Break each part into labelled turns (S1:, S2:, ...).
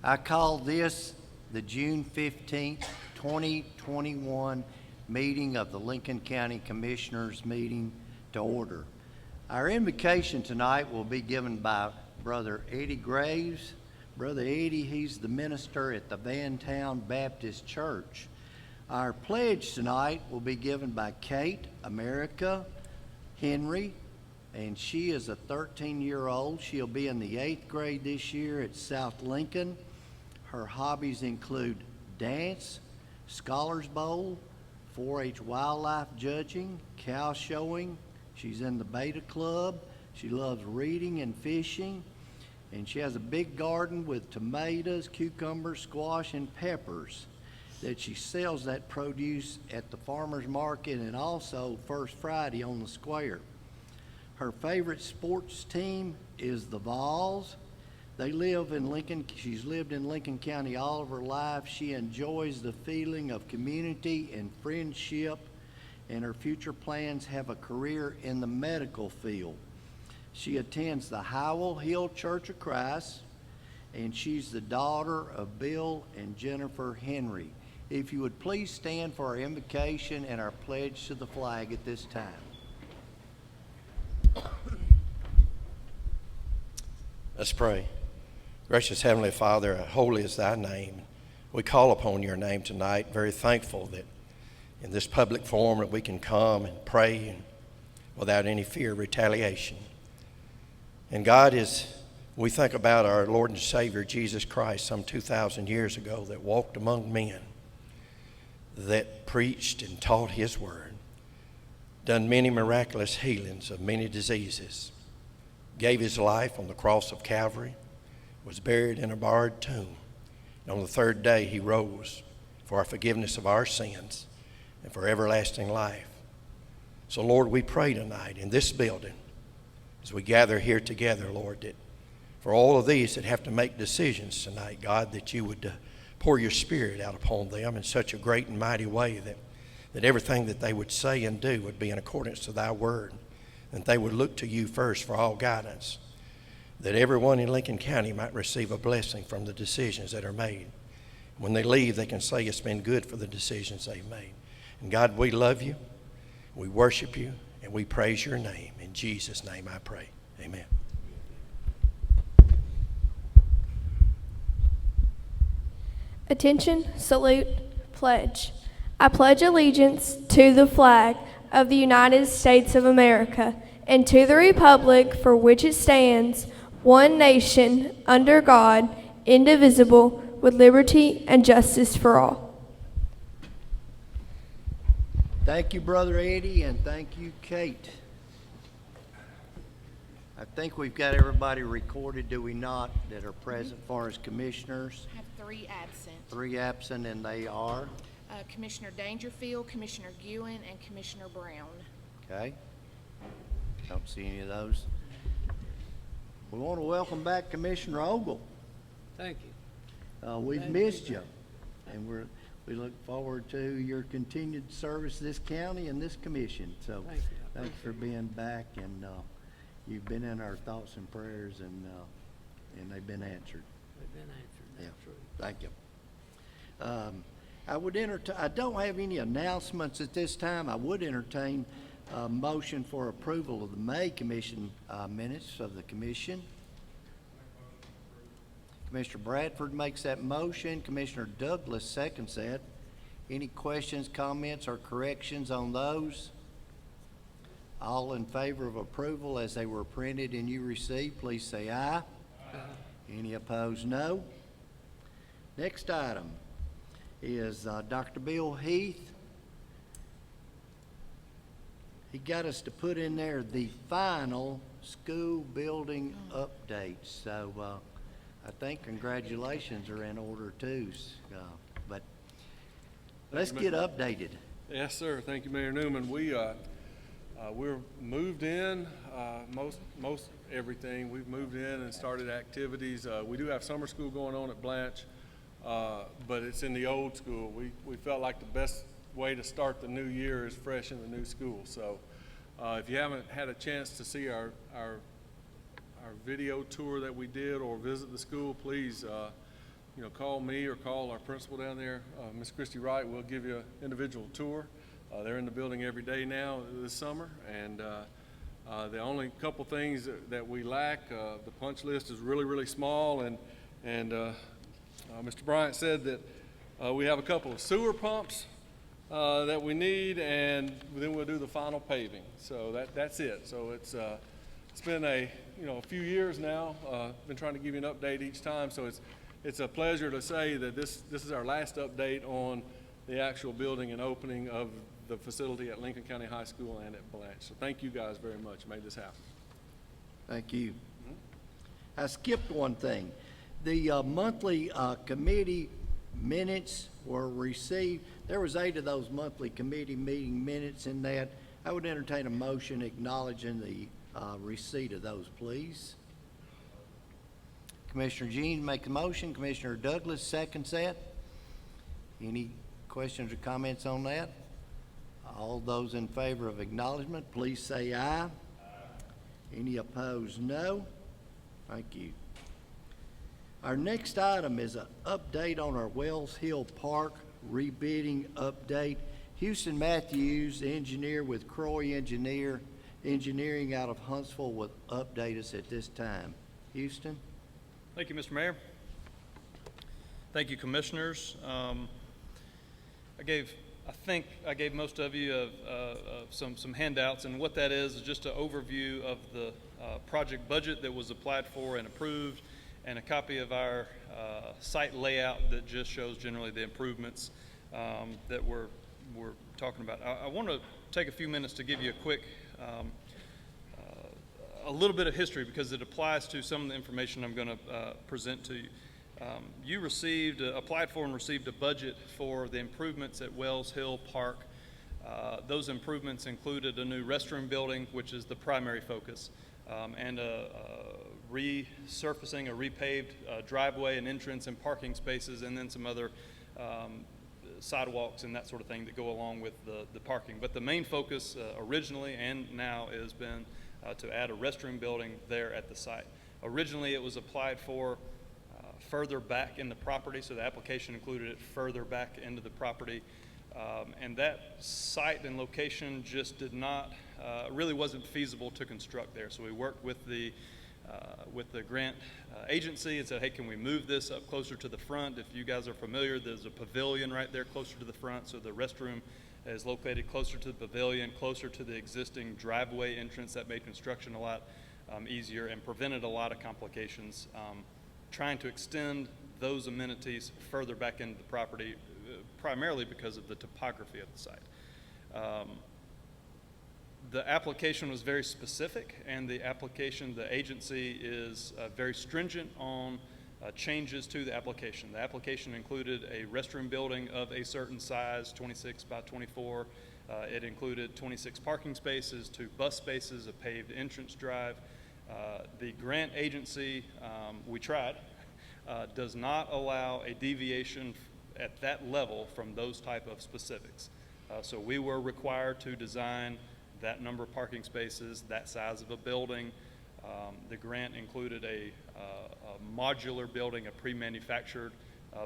S1: I call this the June 15th, 2021 meeting of the Lincoln County Commissioners meeting to order. Our invocation tonight will be given by Brother Eddie Graves. Brother Eddie, he's the minister at the Vantown Baptist Church. Our pledge tonight will be given by Kate America Henry, and she is a 13-year-old. She'll be in the 8th grade this year at South Lincoln. Her hobbies include dance, Scholars Bowl, 4-H wildlife judging, cow showing. She's in the Beta Club. She loves reading and fishing. And she has a big garden with tomatoes, cucumbers, squash, and peppers that she sells that produce at the farmer's market and also First Friday on the square. Her favorite sports team is the Vols. They live in Lincoln. She's lived in Lincoln County all of her life. She enjoys the feeling of community and friendship, and her future plans have a career in the medical field. She attends the Howell Hill Church of Christ, and she's the daughter of Bill and Jennifer Henry. If you would please stand for our invocation and our pledge to the flag at this time.
S2: Let's pray. Gracious Heavenly Father, holy is thy name. We call upon your name tonight, very thankful that in this public forum that we can come and pray without any fear of retaliation. And God, as we think about our Lord and Savior Jesus Christ some 2,000 years ago that walked among men, that preached and taught his word, done many miraculous healings of many diseases, gave his life on the cross of Calvary, was buried in a barred tomb, and on the third day he rose for our forgiveness of our sins and for everlasting life. So Lord, we pray tonight in this building as we gather here together, Lord, that for all of these that have to make decisions tonight, God, that you would pour your Spirit out upon them in such a great and mighty way that everything that they would say and do would be in accordance to thy word, and they would look to you first for all guidance, that everyone in Lincoln County might receive a blessing from the decisions that are made. When they leave, they can say it's been good for the decisions they've made. And God, we love you, we worship you, and we praise your name. In Jesus' name I pray. Amen.
S3: Attention, salute, pledge. I pledge allegiance to the flag of the United States of America and to the republic for which it stands, one nation, under God, indivisible, with liberty and justice for all.
S1: Thank you, Brother Eddie, and thank you, Kate. I think we've got everybody recorded, do we not, that are present for as commissioners?
S4: I have 3 absent.
S1: 3 absent, and they are?
S4: Commissioner Dangerfield, Commissioner Guin, and Commissioner Brown.
S1: Okay. Don't see any of those. We want to welcome back Commissioner Ogle.
S5: Thank you.
S1: We've missed you, and we look forward to your continued service to this county and this commission. So
S5: Thank you.
S1: thanks for being back, and you've been in our thoughts and prayers, and they've been answered.
S5: They've been answered. That's true.
S1: Thank you. I don't have any announcements at this time. I would entertain a motion for approval of the May Commission minutes of the Commission. Commissioner Bradford makes that motion. Commissioner Douglas seconds that. Any questions, comments, or corrections on those? All in favor of approval as they were printed and you received, please say aye. Any opposed, no. Next item is Dr. Bill Heath. He got us to put in there the final school building updates. So I think congratulations are in order too. But let's get updated.
S6: Yes, sir. Thank you, Mayor Newman. We're moved in, most everything. We've moved in and started activities. We do have summer school going on at Blanche, but it's in the old school. We felt like the best way to start the new year is fresh in the new school. So if you haven't had a chance to see our video tour that we did or visit the school, please call me or call our principal down there, Miss Christy Wright. We'll give you an individual tour. They're in the building every day now this summer, and the only couple things that we lack, the punch list is really, really small, and Mr. Bryant said that we have a couple of sewer pumps that we need, and then we'll do the final paving. So that's it. So it's been a few years now. Been trying to give you an update each time. So it's a pleasure to say that this is our last update on the actual building and opening of the facility at Lincoln County High School and at Blanche. So thank you guys very much. Made this happen.
S1: Thank you. I skipped one thing. The monthly committee minutes were received. There was 8 of those monthly committee meeting minutes in that. I would entertain a motion acknowledging the receipt of those, please. Commissioner Jean make the motion. Commissioner Douglas seconds that. Any questions or comments on that? All those in favor of acknowledgement, please say aye. Aye. Any opposed, no. Thank you. Our next item is an update on our Wells Hill Park rebidding update. Houston Matthews, engineer with Croy Engineering out of Huntsville, will update us at this time. Houston?
S7: Thank you, Mr. Mayor. Thank you, Commissioners. I think I gave most of you some handouts, and what that is just an overview of the project budget that was applied for and approved, and a copy of our site layout that just shows generally the improvements that we're talking about. I want to take a few minutes to give you a quick, a little bit of history, because it applies to some of the information I'm going to present to you. You applied for and received a budget for the improvements at Wells Hill Park. Those improvements included a new restroom building, which is the primary focus, and a resurfacing, a repaved driveway and entrance and parking spaces, and then some other sidewalks and that sort of thing that go along with the parking. But the main focus originally and now has been to add a restroom building there at the site. Originally it was applied for further back in the property, so the application included it further back into the property, and that site and location just did not, really wasn't feasible to construct there. So we worked with the grant agency and said, hey, can we move this up closer to the front? If you guys are familiar, there's a pavilion right there closer to the front, so the restroom is located closer to the pavilion, closer to the existing driveway entrance. That made construction a lot easier and prevented a lot of complications. Trying to extend those amenities further back into the property, primarily because of the topography of the site. The application was very specific, and the agency is very stringent on changes to the application. The application included a restroom building of a certain size, 26 by 24. It included 26 parking spaces, 2 bus spaces, a paved entrance drive. The grant agency, we tried, does not allow a deviation at that level from those type of specifics. So we were required to design that number of parking spaces, that size of a building. The grant included a modular building, a pre-manufactured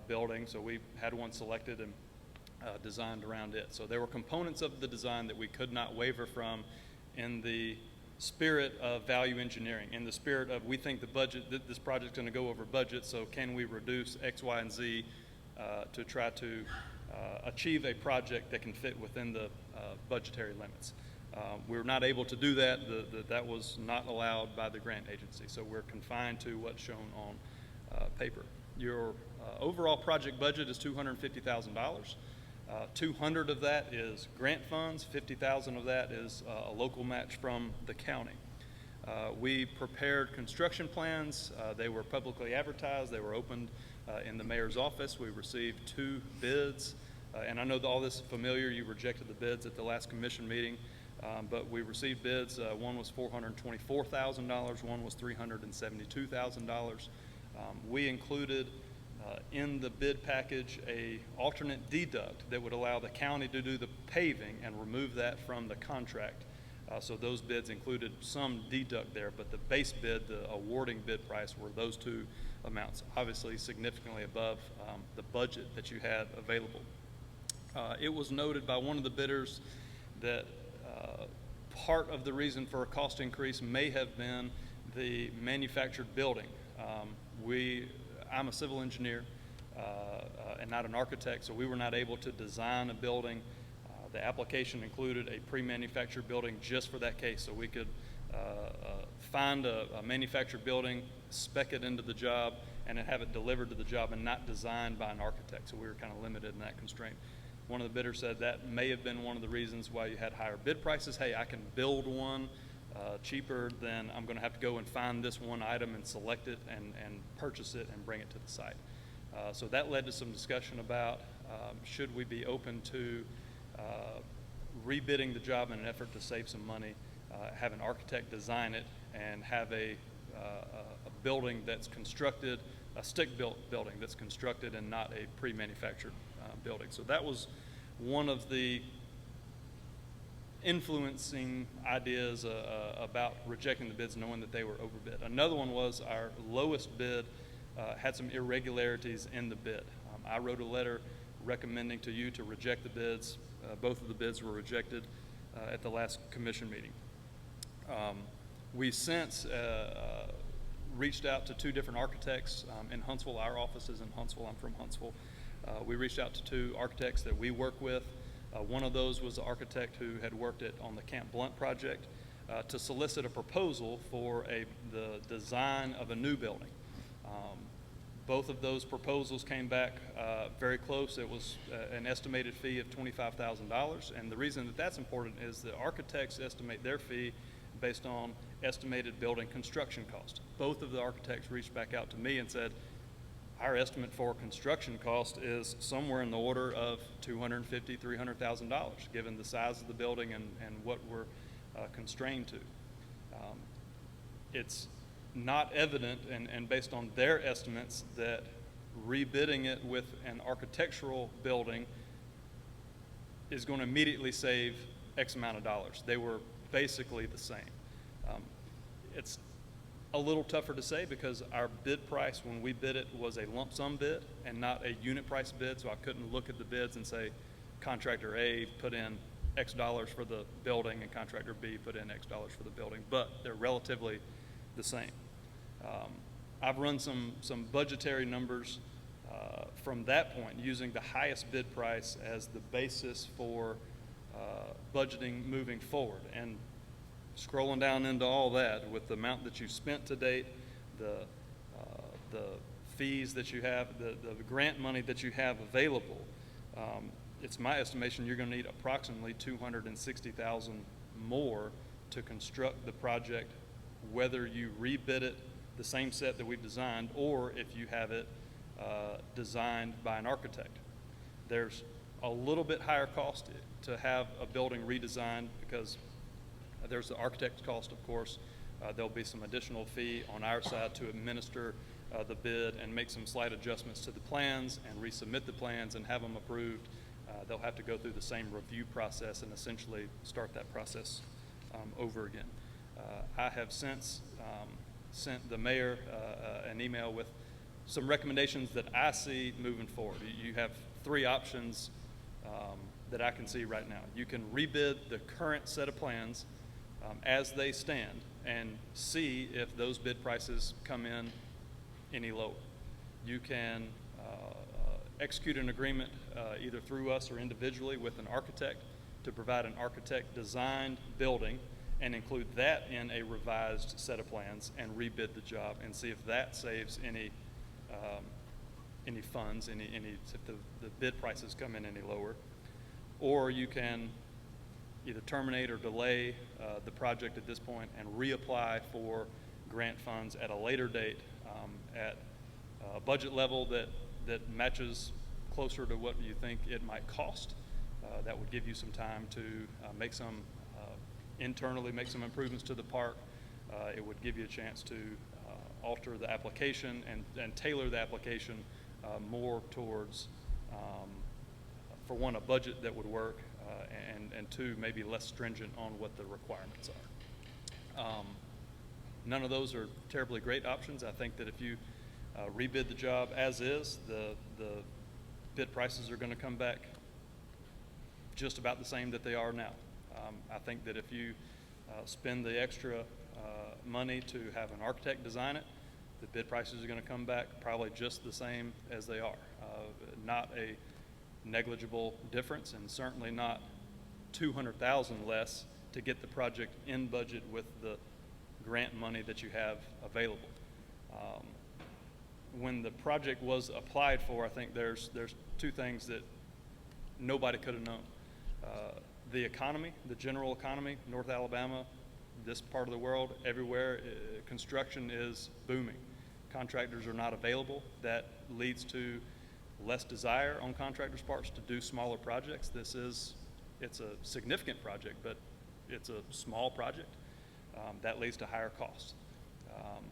S7: building, so we had one selected and designed around it. So there were components of the design that we could not waver from in the spirit of value engineering, in the spirit of we think the budget, this project's going to go over budget, so can we reduce X, Y, and Z to try to achieve a project that can fit within the budgetary limits. We were not able to do that. That was not allowed by the grant agency, so we're confined to what's shown on paper. Your overall project budget is $250,000. 200 of that is grant funds, 50,000 of that is a local match from the county. We prepared construction plans. They were publicly advertised. They were opened in the mayor's office. We received 2 bids, and I know that all this is familiar. You rejected the bids at the last commission meeting, but we received bids. One was $424,000, one was $372,000. We included in the bid package a alternate deduct that would allow the county to do the paving and remove that from the contract. So those bids included some deduct there, but the base bid, the awarding bid price, were those two amounts, obviously significantly above the budget that you had available. It was noted by one of the bidders that part of the reason for a cost increase may have been the manufactured building. I'm a civil engineer and not an architect, so we were not able to design a building. The application included a pre-manufactured building just for that case, so we could find a manufactured building, spec it into the job, and then have it delivered to the job and not designed by an architect, so we were kind of limited in that constraint. One of the bidders said that may have been one of the reasons why you had higher bid prices. Hey, I can build one cheaper than I'm going to have to go and find this one item and select it and purchase it and bring it to the site. So that led to some discussion about should we be open to rebidding the job in an effort to save some money, have an architect design it, and have a building that's constructed, a stick-built building that's constructed and not a pre-manufactured building. So that was one of the influencing ideas about rejecting the bids, knowing that they were overbid. Another one was our lowest bid had some irregularities in the bid. I wrote a letter recommending to you to reject the bids. Both of the bids were rejected at the last commission meeting. We since reached out to two different architects in Huntsville. Our office is in Huntsville. I'm from Huntsville. We reached out to two architects that we work with. One of those was the architect who had worked on the Camp Blunt project to solicit a proposal for the design of a new building. Both of those proposals came back very close. It was an estimated fee of $25,000, and the reason that that's important is the architects estimate their fee based on estimated building construction cost. Both of the architects reached back out to me and said, our estimate for construction cost is somewhere in the order of $250,000, $300,000, given the size of the building and what we're constrained to. It's not evident, and based on their estimates, that rebidding it with an architectural building is going to immediately save X amount of dollars. They were basically the same. It's a little tougher to say because our bid price when we bid it was a lump sum bid and not a unit price bid, so I couldn't look at the bids and say contractor A put in X dollars for the building and contractor B put in X dollars for the building, but they're relatively the same. I've run some budgetary numbers from that point using the highest bid price as the basis for budgeting moving forward, and scrolling down into all that with the amount that you spent to date, the fees that you have, the grant money that you have available, it's my estimation you're going to need approximately $260,000 more to construct the project, whether you rebid it the same set that we've designed or if you have it designed by an architect. There's a little bit higher cost to have a building redesigned because there's the architect's cost, of course. There'll be some additional fee on our side to administer the bid and make some slight adjustments to the plans and resubmit the plans and have them approved. They'll have to go through the same review process and essentially start that process over again. I have since sent the mayor an email with some recommendations that I see moving forward. You have three options that I can see right now. You can rebid the current set of plans as they stand and see if those bid prices come in any lower. You can execute an agreement either through us or individually with an architect to provide an architect designed building and include that in a revised set of plans and rebid the job and see if that saves any funds, if the bid prices come in any lower. Or you can either terminate or delay the project at this point and reapply for grant funds at a later date at a budget level that matches closer to what you think it might cost. That would give you some time to internally make some improvements to the park. It would give you a chance to alter the application and tailor the application more towards, for one, a budget that would work, and two, maybe less stringent on what the requirements are. None of those are terribly great options. I think that if you rebid the job as is, the bid prices are going to come back just about the same that they are now. I think that if you spend the extra money to have an architect design it, the bid prices are going to come back probably just the same as they are. Not a negligible difference, and certainly not $200,000 less to get the project in budget with the grant money that you have available. When the project was applied for, I think there's two things that nobody could have known. The economy, the general economy, North Alabama, this part of the world, everywhere, construction is booming. Contractors are not available. That leads to less desire on contractors' parts to do smaller projects. It's a significant project, but it's a small project. That leads to higher costs.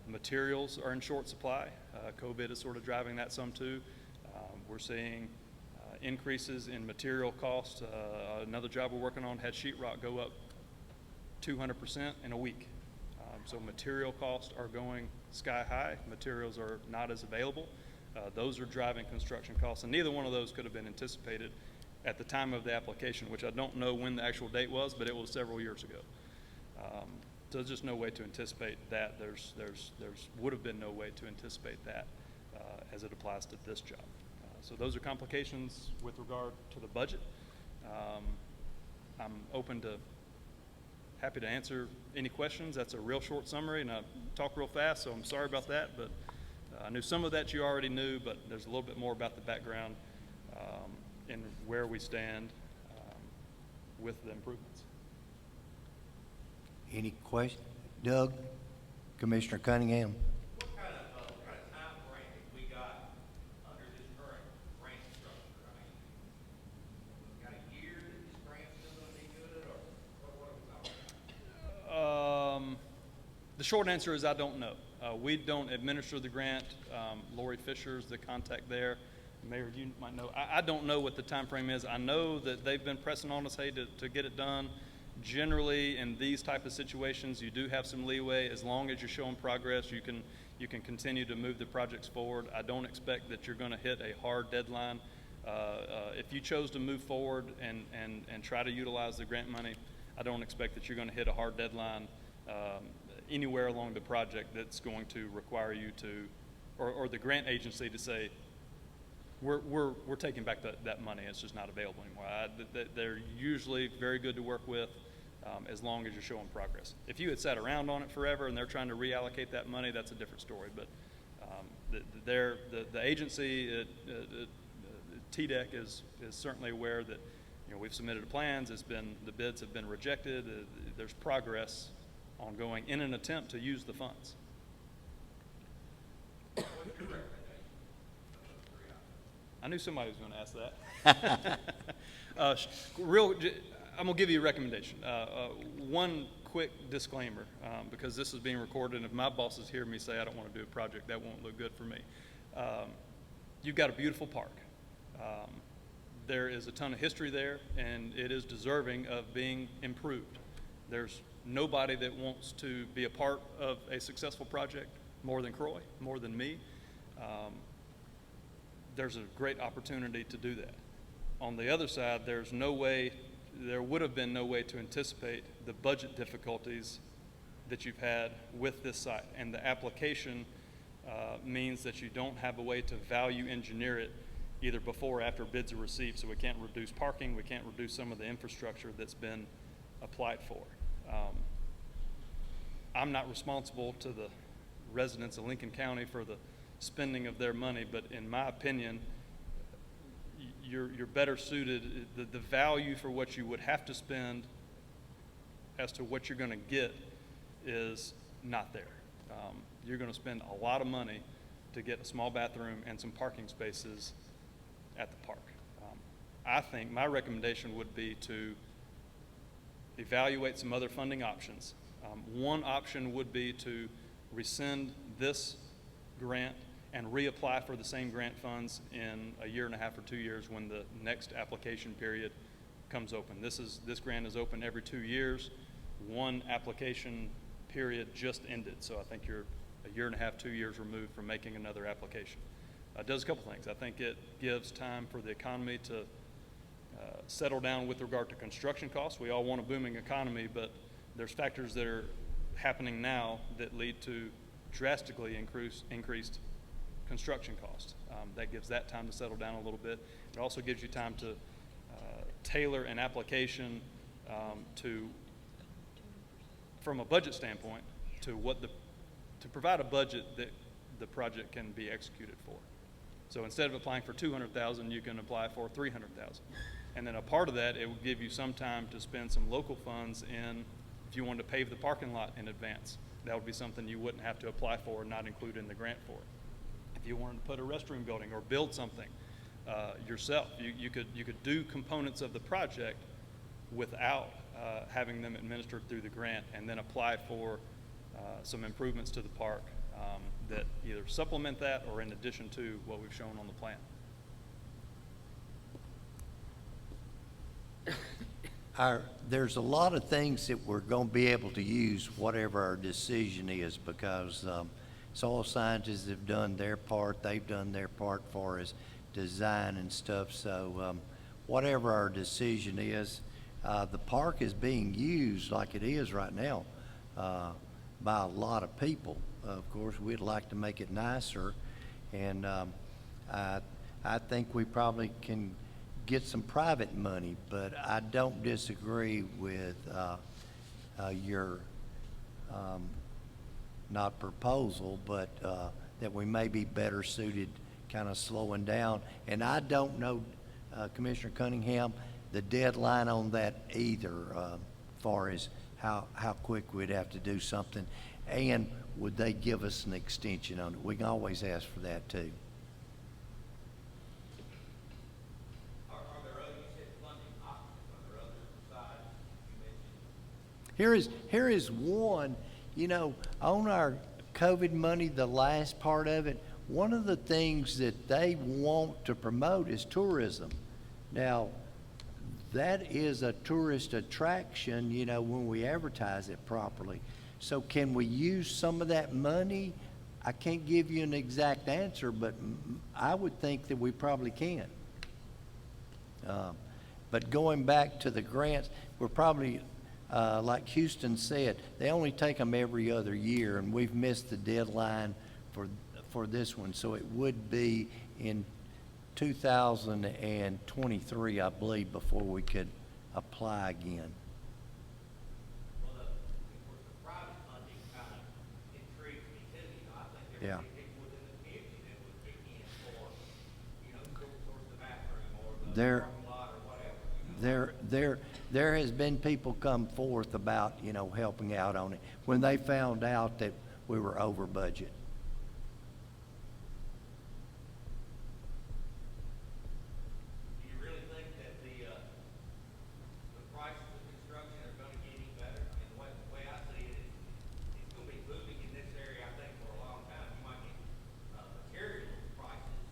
S7: Materials are in short supply. COVID is sort of driving that some too. We're seeing increases in material costs. Another job we're working on had sheetrock go up 200% in a week. So material costs are going sky high. Materials are not as available. Those are driving construction costs, and neither one of those could have been anticipated at the time of the application, which I don't know when the actual date was, but it was several years ago. So there's just no way to anticipate that. There's would have been no way to anticipate that as it applies to this job. So those are complications with regard to the budget. I'm happy to answer any questions. That's a real short summary, and I talk real fast, so I'm sorry about that, but I knew some of that you already knew, but there's a little bit more about the background and where we stand with the improvements.
S1: Any question? Doug? Commissioner Cunningham?
S8: What kind of time frame have we got under this current grant structure? I mean, we've got a year that this grant's still gonna be good, or what are we talking about?
S7: The short answer is I don't know. We don't administer the grant. Lori Fisher's the contact there. Mayor, you might know. I don't know what the time frame is. I know that they've been pressing on us, hey, to get it done. Generally, in these type of situations, you do have some leeway. As long as you're showing progress, you can continue to move the projects forward. I don't expect that you're going to hit a hard deadline. If you chose to move forward and try to utilize the grant money, I don't expect that you're going to hit a hard deadline anywhere along the project that's going to require you to, or the grant agency to say, we're taking back that money. It's just not available anymore. They're usually very good to work with as long as you're showing progress. If you had sat around on it forever and they're trying to reallocate that money, that's a different story. But the agency, TDEC, is certainly aware that we've submitted plans. The bids have been rejected. There's progress ongoing in an attempt to use the funds. I knew somebody was going to ask that. I'm going to give you a recommendation. One quick disclaimer, because this is being recorded, and if my bosses hear me say I don't want to do a project, that won't look good for me. You've got a beautiful park. There is a ton of history there, and it is deserving of being improved. There's nobody that wants to be a part of a successful project more than Croy, more than me. There's a great opportunity to do that. On the other side, there would have been no way to anticipate the budget difficulties that you've had with this site. And the application means that you don't have a way to value engineer it either before or after bids are received. So we can't reduce parking, we can't reduce some of the infrastructure that's been applied for. I'm not responsible to the residents of Lincoln County for the spending of their money, but in my opinion, you're better suited. The value for what you would have to spend as to what you're going to get is not there. You're going to spend a lot of money to get a small bathroom and some parking spaces at the park. I think my recommendation would be to evaluate some other funding options. One option would be to rescind this grant and reapply for the same grant funds in a year and a half or 2 years when the next application period comes open. This grant is open every 2 years. One application period just ended, so I think you're a year and a half, 2 years removed from making another application. It does a couple things. I think it gives time for the economy to settle down with regard to construction costs. We all want a booming economy, but there's factors that are happening now that lead to drastically increased construction costs. That gives that time to settle down a little bit. It also gives you time to tailor an application from a budget standpoint, to provide a budget that the project can be executed for. So instead of applying for $200,000, you can apply for $300,000. And then a part of that, it will give you some time to spend some local funds in, if you wanted to pave the parking lot in advance, that would be something you wouldn't have to apply for or not include in the grant for. If you wanted to put a restroom building or build something yourself, you could do components of the project without having them administered through the grant, and then apply for some improvements to the park that either supplement that or in addition to what we've shown on the plan.
S1: There's a lot of things that we're going to be able to use whatever our decision is, because soil scientists have done their part. They've done their part for us design and stuff. So whatever our decision is, the park is being used like it is right now by a lot of people. Of course, we'd like to make it nicer, and I think we probably can get some private money, but I don't disagree with your not proposal, but that we may be better suited kind of slowing down. And I don't know, Commissioner Cunningham, the deadline on that either, far as how quick we'd have to do something, and would they give us an extension on it? We can always ask for that too.
S8: Are there other, you said funding options, are there others besides you mentioned?
S1: Here is one, you know, on our COVID money, the last part of it, one of the things that they want to promote is tourism. Now, that is a tourist attraction, you know, when we advertise it properly. So can we use some of that money? I can't give you an exact answer, but I would think that we probably can. But going back to the grants, we're probably, like Houston said, they only take them every other year, and we've missed the deadline for this one. So it would be in 2023, I believe, before we could apply again.
S8: Well, of course, the private funding kind of intrigues me too. You know, I think there would be people within the community that would kick in for, you know, towards the bathroom or the parking lot or whatever. You know?
S1: There has been people come forth about, you know, helping out on it when they found out that we were over budget.
S8: Do you really think that the prices of construction are going to get any better? I mean, the way I see it is, it's going to be booming in this area, I think, for a long time. You might get materials prices,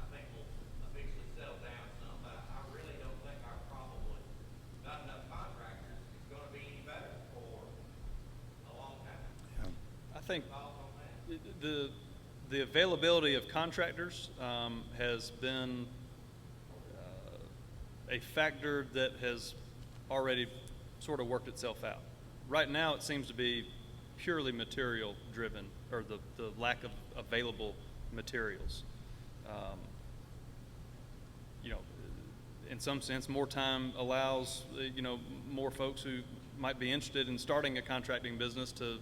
S8: I think, will eventually settle down some, but I really don't think our problem with not enough contractors is going to be any better for a long time.
S7: I think
S8: Thoughts on that?
S7: the availability of contractors has been a factor that has already sort of worked itself out. Right now, it seems to be purely material driven, or the lack of available materials. You know, in some sense, more time allows, you know, more folks who might be interested in starting a contracting business to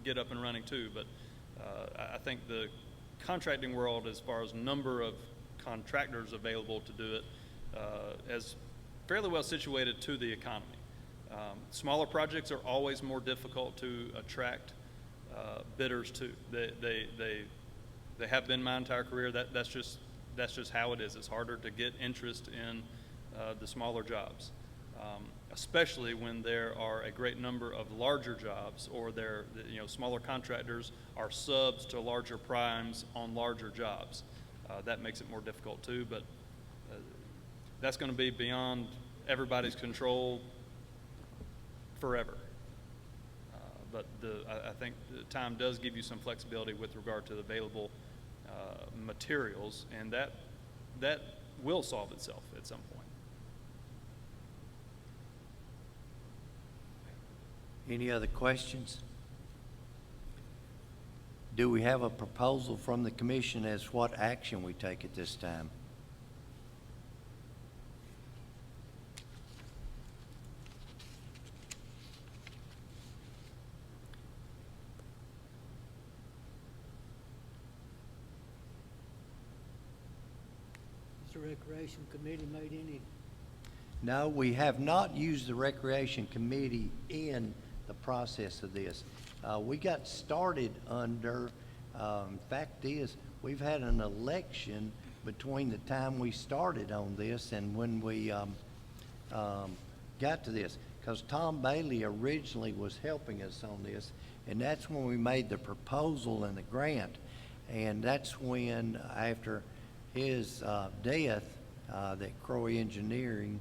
S7: get up and running too. But I think the contracting world, as far as number of contractors available to do it, is fairly well situated to the economy. Smaller projects are always more difficult to attract bidders to. They have been my entire career. That's just how it is. It's harder to get interest in the smaller jobs, especially when there are a great number of larger jobs, or smaller contractors are subs to larger primes on larger jobs. That makes it more difficult too, but that's going to be beyond everybody's control forever. But I think the time does give you some flexibility with regard to the available materials, and that will solve itself at some point.
S1: Any other questions? Do we have a proposal from the commission as what action we take at this time?
S5: Has the Recreation Committee made any?
S1: No, we have not used the Recreation Committee in the process of this. We got started under, fact is, we've had an election between the time we started on this and when we got to this. Because Tom Bailey originally was helping us on this, and that's when we made the proposal and the grant. And that's when, after his death, that Croy Engineering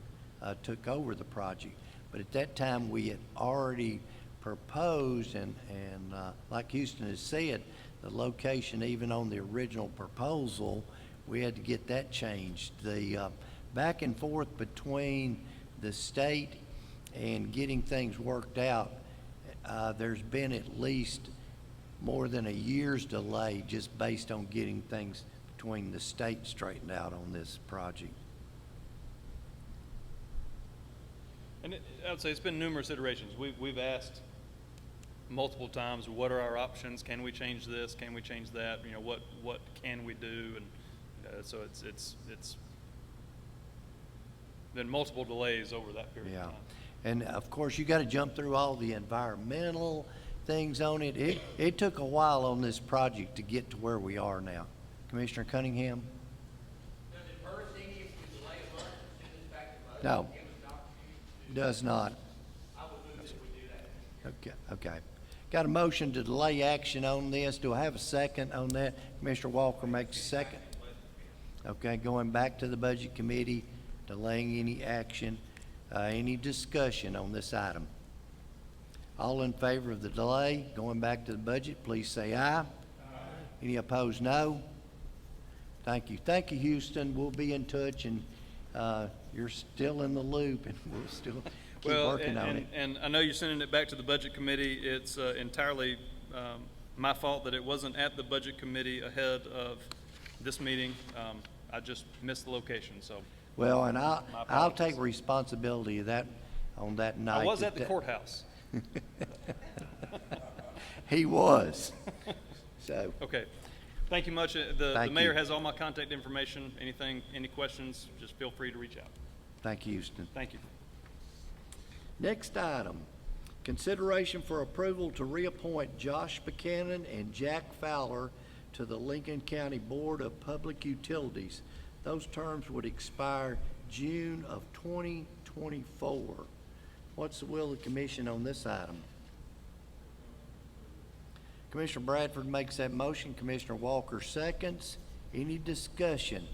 S1: took over the project. But at that time, we had already proposed, and like Houston has said, the location, even on the original proposal, we had to get that changed. The back and forth between the state and getting things worked out, there's been at least more than a year's delay just based on getting things between the state straightened out on this project.
S7: And I would say it's been numerous iterations. We've asked multiple times, what are our options? Can we change this? Can we change that? You know, what can we do? And so it's been multiple delays over that period of time.
S1: And of course, you got to jump through all the environmental things on it. It took a while on this project to get to where we are now. Commissioner Cunningham?
S8: Does it hurt us any if we delay a month and send this back to budget?
S1: No,
S8: Give us an opportunity to
S1: does not.
S8: I would move that we do that.
S1: Okay. Got a motion to delay action on this. Do I have a second on that? Commissioner Walker makes a second. Okay, going back to the Budget Committee, delaying any action. Any discussion on this item? All in favor of the delay, going back to the budget, please say aye. Aye. Any opposed, no. Thank you. Thank you, Houston. We'll be in touch, and you're still in the loop, and we'll still keep working on it.
S7: And I know you're sending it back to the Budget Committee. It's entirely my fault that it wasn't at the Budget Committee ahead of this meeting. I just missed the location, so.
S1: Well, and I'll take responsibility of that on that night.
S7: I was at the courthouse.
S1: He was. So.
S7: Okay. Thank you much. The
S1: Thank
S7: mayor
S1: you.
S7: has all my contact information. Any questions, just feel free to reach out.
S1: Thank you, Houston.
S7: Thank you.
S1: Next item, consideration for approval to reappoint Josh Buchanan and Jack Fowler to the Lincoln County Board of Public Utilities. Those terms would expire June of 2024. What's the will of the commission on this item? Commissioner Bradford makes that motion. Commissioner Walker seconds. Any discussion?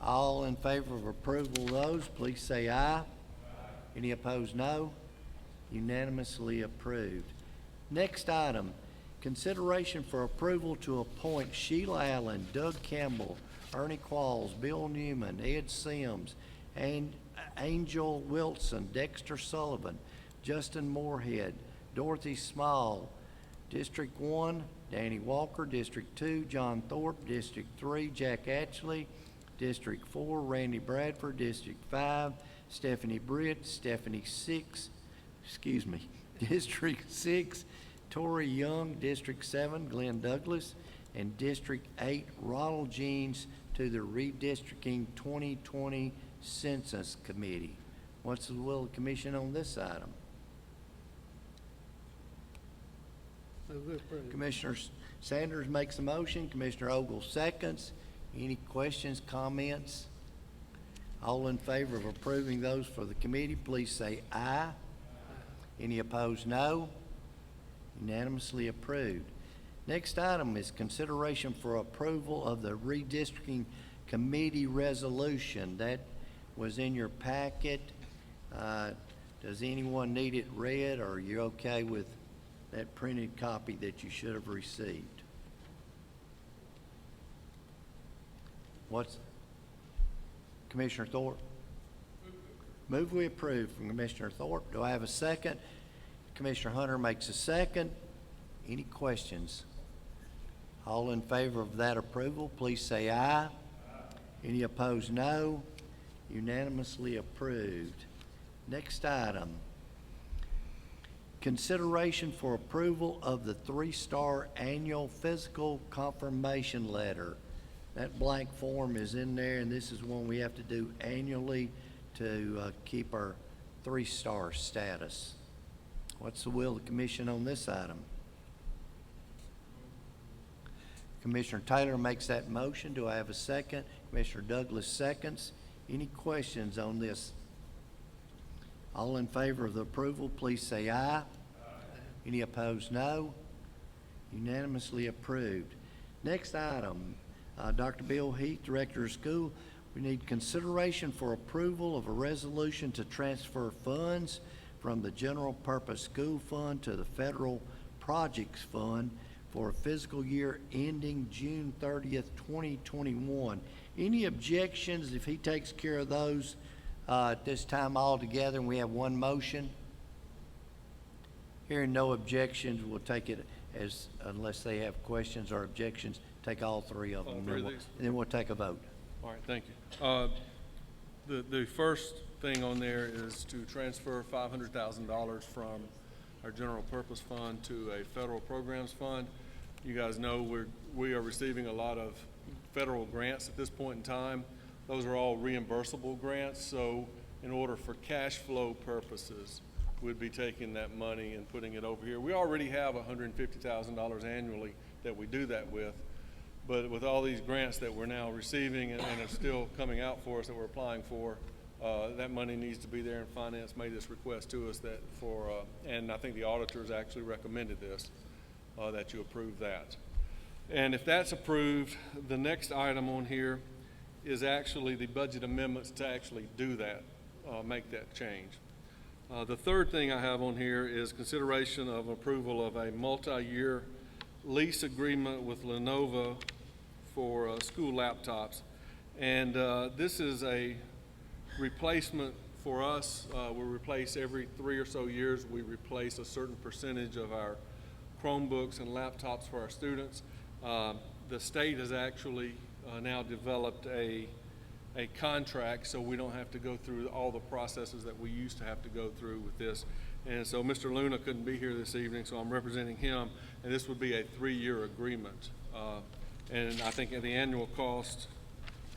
S1: All in favor of approval of those, please say aye. Aye. Any opposed, no. Unanimously approved. Next item, consideration for approval to appoint Sheila Allen, Doug Campbell, Ernie Qualls, Bill Newman, Ed Sims, and Angel Wilson, Dexter Sullivan, Justin Moorhead, Dorothy Small, District 1, Danny Walker, District 2, John Thorpe, District 3, Jack Atchley, District 4, Randy Bradford, District 5, Stephanie Britt, District 6, Tori Young, District 7, Glenn Douglas, and District 8, Ronald Jeans, to the Redistricting 2020 Census Committee. What's the will of the commission on this item?
S5: Move we approve.
S1: Commissioner Sanders makes a motion. Commissioner Ogle seconds. Any questions, comments? All in favor of approving those for the committee, please say aye. Any opposed, no. Unanimously approved. Next item is consideration for approval of the Redistricting Committee resolution. That was in your packet. Does anyone need it read, or are you okay with that printed copy that you should have received? Commissioner Thorpe? Move we approve from Commissioner Thorpe. Do I have a second? Commissioner Hunter makes a second. Any questions? All in favor of that approval, please say aye. Aye. Any opposed, no. Unanimously approved. Next item. Consideration for approval of the 3-star annual physical confirmation letter. That blank form is in there, and this is one we have to do annually to keep our 3-star status. What's the will of the commission on this item? Commissioner Taylor makes that motion. Do I have a second? Commissioner Douglas seconds. Any questions on this? All in favor of the approval, please say aye. Aye. Any opposed, no. Unanimously approved. Next item, Dr. Bill Heath, Director of School. We need consideration for approval of a resolution to transfer funds from the General Purpose School Fund to the Federal Projects Fund for a fiscal year ending June 30th, 2021. Any objections if he takes care of those at this time all together and we have one motion? Hearing no objections, we'll take it as, unless they have questions or objections, take all three of them.
S6: All three of these?
S1: And then we'll take a vote.
S6: All right, thank you. The first thing on there is to transfer $500,000 from our general purpose fund to a federal programs fund. You guys know we are receiving a lot of federal grants at this point in time. Those are all reimbursable grants, so in order for cash flow purposes, we'd be taking that money and putting it over here. We already have $150,000 annually that we do that with, but with all these grants that we're now receiving and are still coming out for us that we're applying for, that money needs to be there, and Finance made this request to us that and I think the auditors actually recommended this, that you approve that. And if that's approved, the next item on here is actually the budget amendments to actually do that, make that change. The third thing I have on here is consideration of approval of a multi-year lease agreement with Lenovo for school laptops. And this is a replacement for us. We replace every 3 or so years, we replace a certain percentage of our Chromebooks and laptops for our students. The state has actually now developed a contract, so we don't have to go through all the processes that we used to have to go through with this. And so Mr. Luna couldn't be here this evening, so I'm representing him, and this would be a 3-year agreement. And I think the annual cost,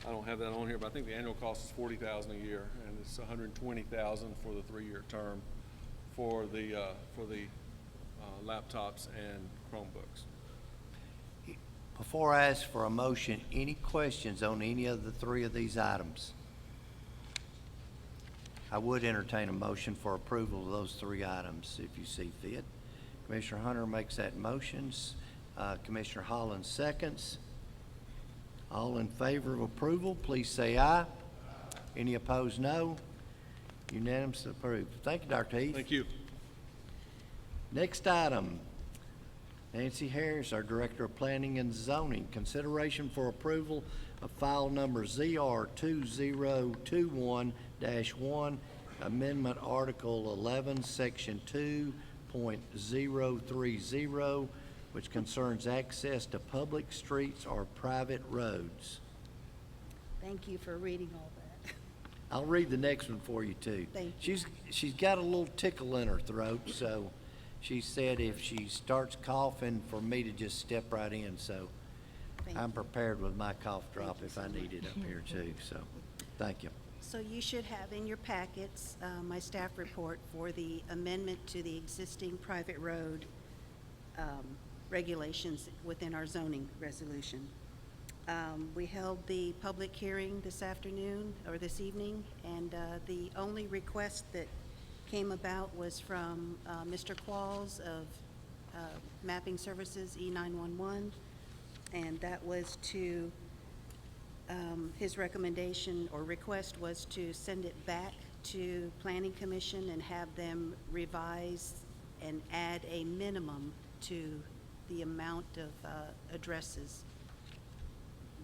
S6: I don't have that on here, but I think the annual cost is $40,000 a year, and it's $120,000 for the 3-year term for the laptops and Chromebooks.
S1: Before I ask for a motion, any questions on any of the 3 of these items? I would entertain a motion for approval of those 3 items if you see fit. Commissioner Hunter makes that motion. Commissioner Holland seconds. All in favor of approval, please say aye. Aye. Any opposed, no. Unanimously approved. Thank you, Dr. Heath.
S6: Thank you.
S1: Next item. Nancy Harris, our Director of Planning and Zoning. Consideration for approval of file number ZR 2021-1, Amendment Article 11, Section 2.030, which concerns access to public streets or private roads.
S9: Thank you for reading all that.
S1: I'll read the next one for you, too.
S9: Thank you.
S1: She's got a little tickle in her throat, so she said if she starts coughing, for me to just step right in, so I'm prepared with my cough drop if I need it up here too, so thank you.
S9: So you should have in your packets my staff report for the amendment to the existing private road regulations within our zoning resolution. We held the public hearing this afternoon or this evening, and the only request that came about was from Mr. Qualls of Mapping Services E911, and that was to His recommendation or request was to send it back to Planning Commission and have them revise and add a minimum to the amount of addresses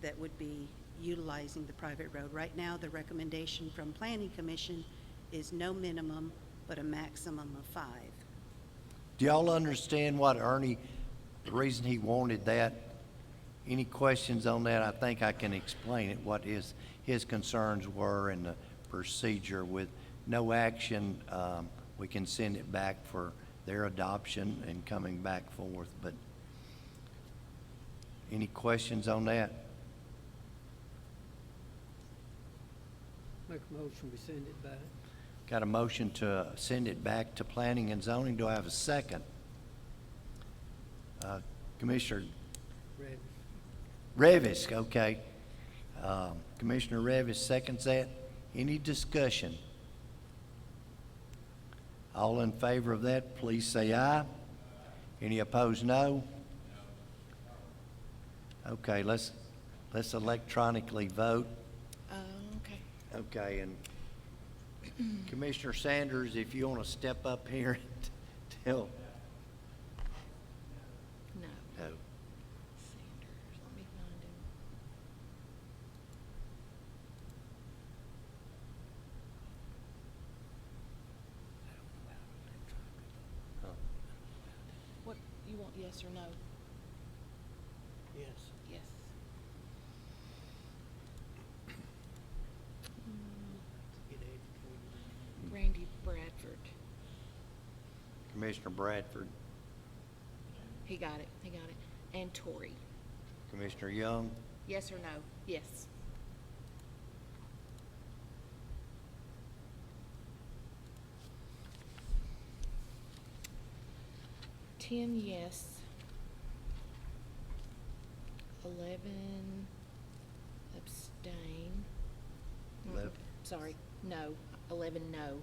S9: that would be utilizing the private road. Right now, the recommendation from Planning Commission is no minimum, but a maximum of 5.
S1: Do y'all understand what Ernie, the reason he wanted that? Any questions on that? I think I can explain it, what his concerns were and the procedure. With no action, we can send it back for their adoption and coming back forth. But any questions on that?
S5: Make a motion, we send it back.
S1: Got a motion to send it back to planning and zoning. Do I have a second? Commissioner Revis, okay. Commissioner Revis seconds that. Any discussion? All in favor of that, please say aye. Any opposed, no? Okay, let's electronically vote.
S4: Okay.
S1: Okay, and Commissioner Sanders, if you want to step up here and tell.
S4: No.
S1: No.
S4: Sanders, let me find him. What, you want yes or no?
S5: Yes.
S4: Yes.
S5: Get educated.
S4: Randy Bradford.
S1: Commissioner Bradford,
S4: He got it. And Tori.
S1: Commissioner Young,
S4: Yes or no? Yes. Ten yes. 11 abstain. Sorry, no. 11 no.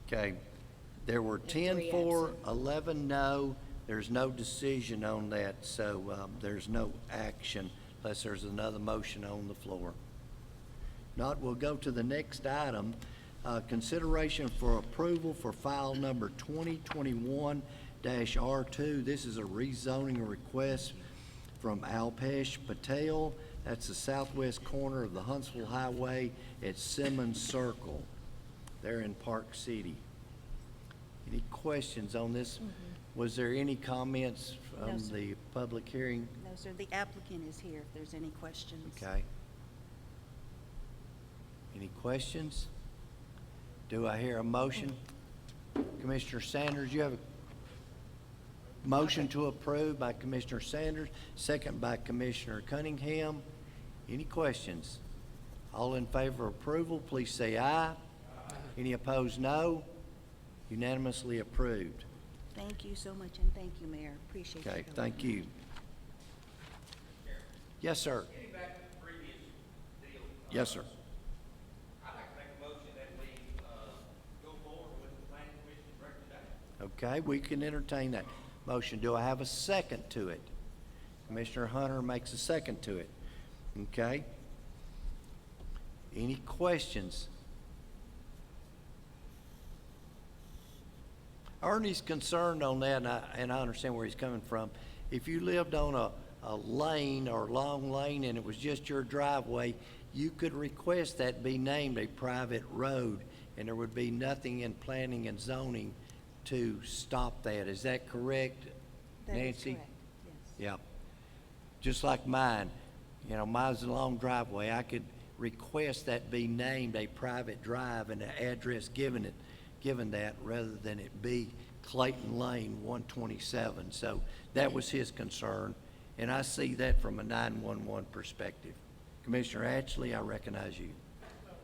S1: okay. There were
S4: And
S1: 10
S4: 3
S1: for,
S4: absent.
S1: 11 no. There's no decision on that, so there's no action unless there's another motion on the floor. Not, we'll go to the next item. Consideration for approval for file number 2021-R2. This is a rezoning request from Alpesh Patel. That's the southwest corner of the Huntsville Highway at Simmons Circle, there in Park City. Any questions on this? Was there any comments
S9: No,
S1: from
S9: sir.
S1: the public hearing?
S9: No, sir, the applicant is here if there's any questions.
S1: Okay. Any questions? Do I hear a motion? Commissioner Sanders, you have a motion to approve by Commissioner Sanders, second by Commissioner Cunningham. Any questions? All in favor of approval, please say aye. Any opposed, no. Unanimously approved.
S9: Thank you so much, and thank you, Mayor. Appreciate your
S1: Okay,
S9: help.
S1: thank you. Yes, sir.
S8: Getting back to the previous deal.
S1: Yes, sir.
S8: I'd like to make a motion that we, go forward with the planning commission's recommendation.
S1: Okay, we can entertain that motion. Do I have a second to it? Commissioner Hunter makes a second to it. Okay. Any questions? Ernie's concerned on that, and I understand where he's coming from. If you lived on a lane or long lane and it was just your driveway, you could request that be named a private road, and there would be nothing in planning and zoning to stop that. Is that correct,
S9: That is
S1: Nancy?
S9: correct, yes.
S1: Yeah. Just like mine, you know, mine's a long driveway. I could request that be named a private drive and an address given that rather than it be Clayton Lane 127. So that was his concern, and I see that from a 911 perspective. Commissioner Ashley, I recognize you.
S8: Based on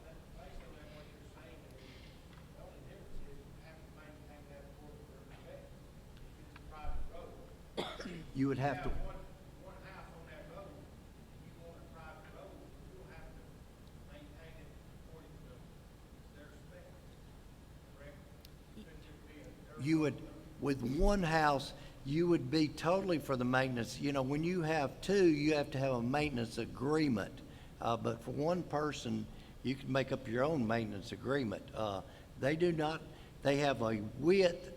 S8: what you're saying, the only difference is you have to maintain that for respect. It's a private road.
S1: You would have to,
S8: One house on that road, you want a private road, you'll have to maintain it according to their specs, correct? Couldn't just be a dirt
S1: you would, with one house, you would be totally for the maintenance. You know, when you have two, you have to have a maintenance agreement but for one person, you can make up your own maintenance agreement. They do not, they have a width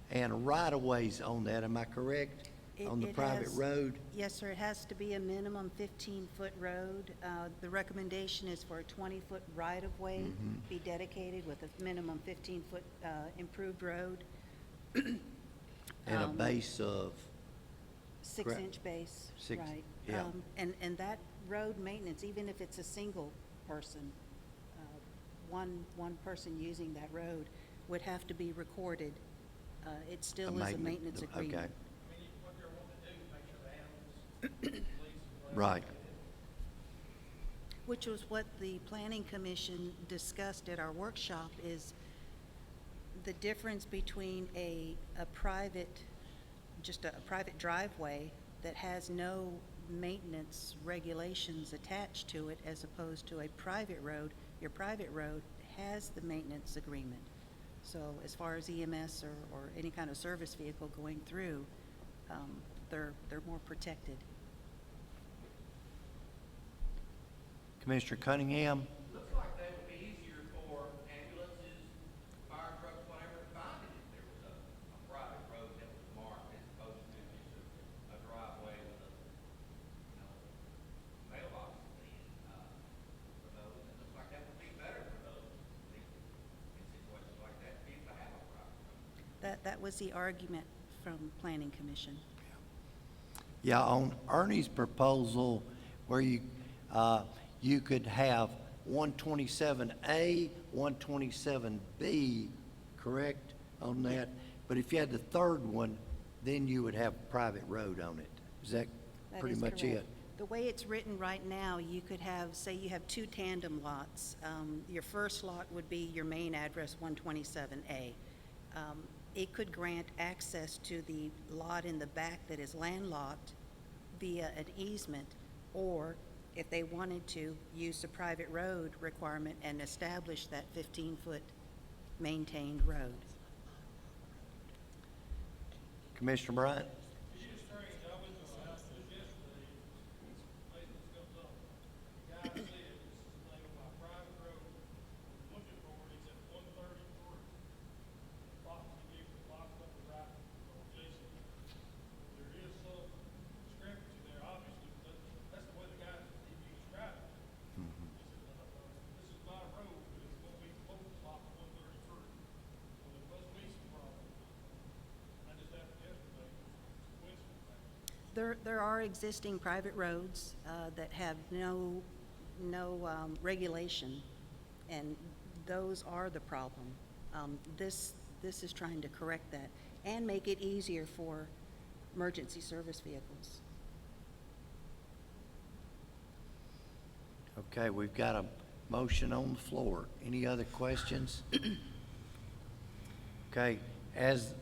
S1: and right-of-ways on that, am I correct? On the
S9: It
S1: private
S9: has-
S1: road?
S9: Yes, sir, it has to be a minimum 15-foot road. The recommendation is for a 20-foot right-of-way be dedicated with a minimum 15-foot improved road,
S1: And a base of,
S9: 6-inch base,
S1: Six-
S9: right.
S1: yeah.
S9: And that road maintenance, even if it's a single person, one person using that road, would have to be recorded. It still is a maintenance agreement.
S1: Okay,
S8: I mean, what they're wanting to do is make sure the animals, police,
S1: right.
S9: Which was what the Planning Commission discussed at our workshop, is the difference between a private, just a private driveway that has no maintenance regulations attached to it as opposed to a private road. Your private road has the maintenance agreement. So as far as EMS or any kind of service vehicle going through, they're more protected.
S1: Commissioner Cunningham?
S8: Looks like that would be easier for ambulances, fire trucks, whatever, to find it if there was a private road that was marked as opposed to just a driveway with a, mailbox for those. It looks like that would be better for those people in situations like that, if they have a private road.
S9: That was the argument from Planning Commission.
S1: Yeah, on Ernie's proposal, where you could have 127A, 127B, correct, on that? But if you had the third one, then you would have a private road on it. Is that
S9: That
S1: pretty
S9: is
S1: much
S9: correct.
S1: it?
S9: The way it's written right now, you could have, say you have two tandem lots. Your first lot would be your main address, 127A. It could grant access to the lot in the back that is landlocked via an easement, or if they wanted to, use the private road requirement and establish that 15-foot maintained road.
S1: Commissioner Bryant?
S8: It's just strange, I went to a house just yesterday, maintenance comes up. The guy said, this is the name of my private road, looking for it, it's at 133. Box, he gave the box up the right, Jason. There is some discrepancy there, obviously, but that's the way the guy, he described it. He said, this is my road, but it's gonna be close to box 133. So there must be some problem. I just happened yesterday, coincidence.
S9: There are existing private roads that have no regulation, and those are the problem. This is trying to correct that and make it easier for emergency service vehicles.
S1: Okay, we've got a motion on the floor. Any other questions? Okay, as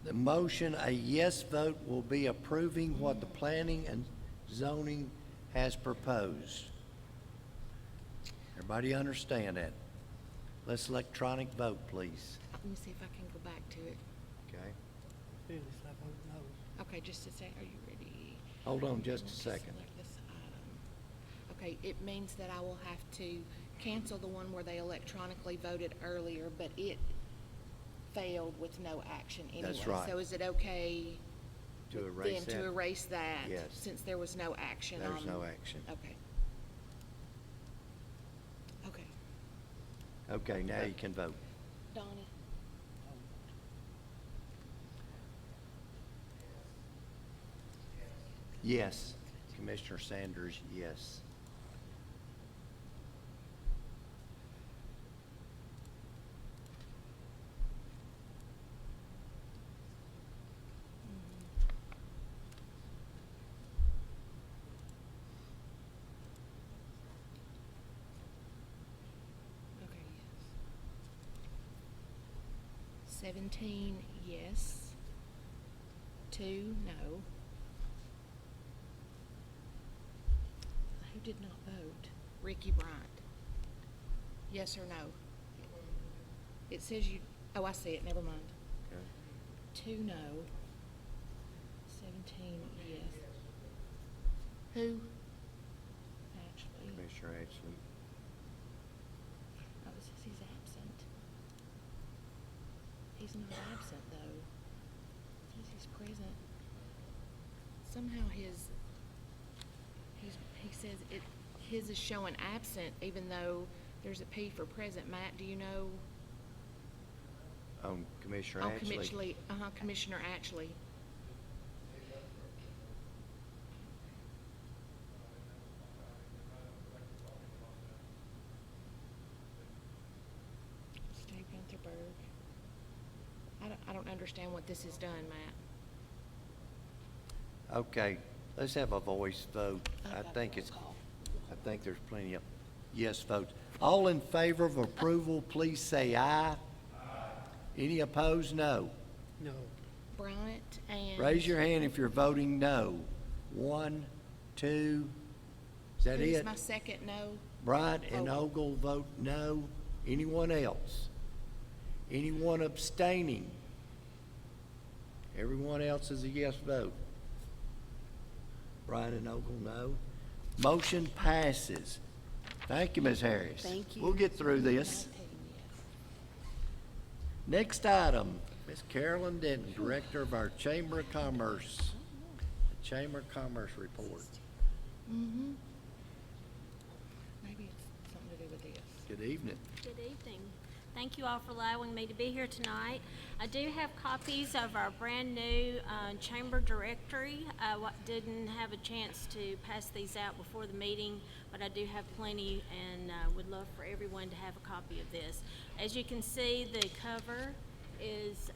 S1: the motion, a yes vote will be approving what the planning and zoning has proposed. Everybody understand that? Let's electronic vote, please.
S4: Let me see if I can go back to it.
S1: Okay,
S5: Phyllis, I vote no.
S4: Okay, just a sec, are you ready?
S1: hold on just a
S4: Want to
S1: second.
S4: select this item. Okay, it means that I will have to cancel the one where they electronically voted earlier, but it failed with no action anyway.
S1: That's right.
S4: So is it okay
S1: To
S4: with
S1: erase
S4: them
S1: that?
S4: to erase that?
S1: Yes.
S4: Since there was no action on?
S1: There's no action.
S4: Okay. Okay.
S1: Okay, now you can vote.
S4: Donnie?
S1: Yes. Commissioner Sanders, yes.
S4: Okay, yes. 17, yes. 2, no. Who did not vote? Ricky Bryant. Yes or no? It says you, oh, I see it, never mind. 2, no. 17, yes. Who? Ashley.
S1: Commissioner Ashley.
S4: Somehow he says his is showing absent even though there's a P for present. Matt, do you know?
S1: Commissioner
S4: Oh,
S1: Ashley.
S4: Commissioner Ashley. Steve Guntherberg. I don't understand what this has done, Matt.
S1: Okay, let's have a voice vote.
S4: I've
S1: I
S4: got
S1: think
S4: roll
S1: it's,
S4: call.
S1: I think there's plenty of yes votes. All in favor of approval, please say aye. Aye. Any opposed, no.
S5: No.
S4: Bryant and.
S1: Raise your hand if you're voting no. 1, 2, is that
S4: Who's
S1: it?
S4: my second no?
S1: Bryant and
S4: Ogle.
S1: Ogle vote no. Anyone else? Anyone abstaining? Everyone else is a yes vote. Bryant and Ogle, no. Motion passes. Thank you, Ms. Harris.
S9: Thank you.
S1: We'll get through this. Next item, Ms. Carolyn Denton, Director of our Chamber of Commerce. The Chamber of Commerce report.
S4: Mm-hmm. Maybe it's something to do with this.
S1: Good evening.
S10: Good evening. Thank you all for allowing me to be here tonight. I do have copies of our brand-new chamber directory. Didn't have a chance to pass these out before the meeting, but I do have plenty and would love for everyone to have a copy of this. As you can see, the cover is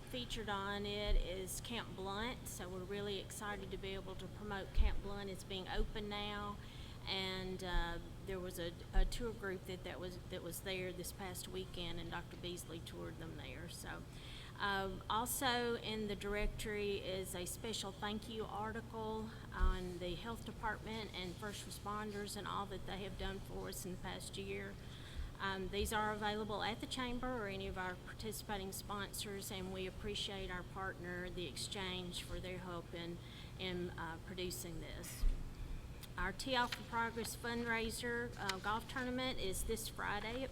S10: featured on it is Camp Blunt, so we're really excited to be able to promote Camp Blunt. It's being open now, and there was a tour group that was there this past weekend, and Dr. Beasley toured them there. So also in the directory is a special thank you article on the health department and first responders and all that they have done for us in the past year. These are available at the chamber or any of our participating sponsors, and we appreciate our partner, the Exchange, for their help in producing this. Our Tee Off for Progress fundraiser golf tournament is this Friday at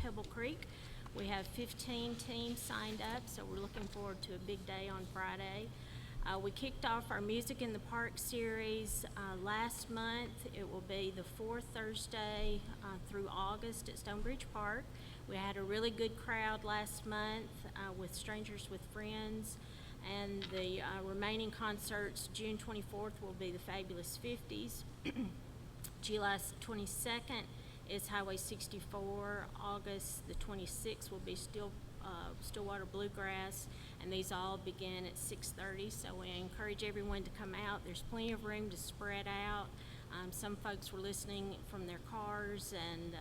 S10: Pebble Creek. We have 15 teams signed up, so we're looking forward to a big day on Friday. We kicked off our Music in the Park series last month. It will be the fourth Thursday through August at Stonebridge Park. We had a really good crowd last month with Strangers with Friends. And the remaining concerts, June 24th will be the Fabulous 50s. July 22nd is Highway 64. August the 26th will be Stillwater Bluegrass, and these all begin at 6:30. So we encourage everyone to come out. There's plenty of room to spread out. Some folks were listening from their cars, and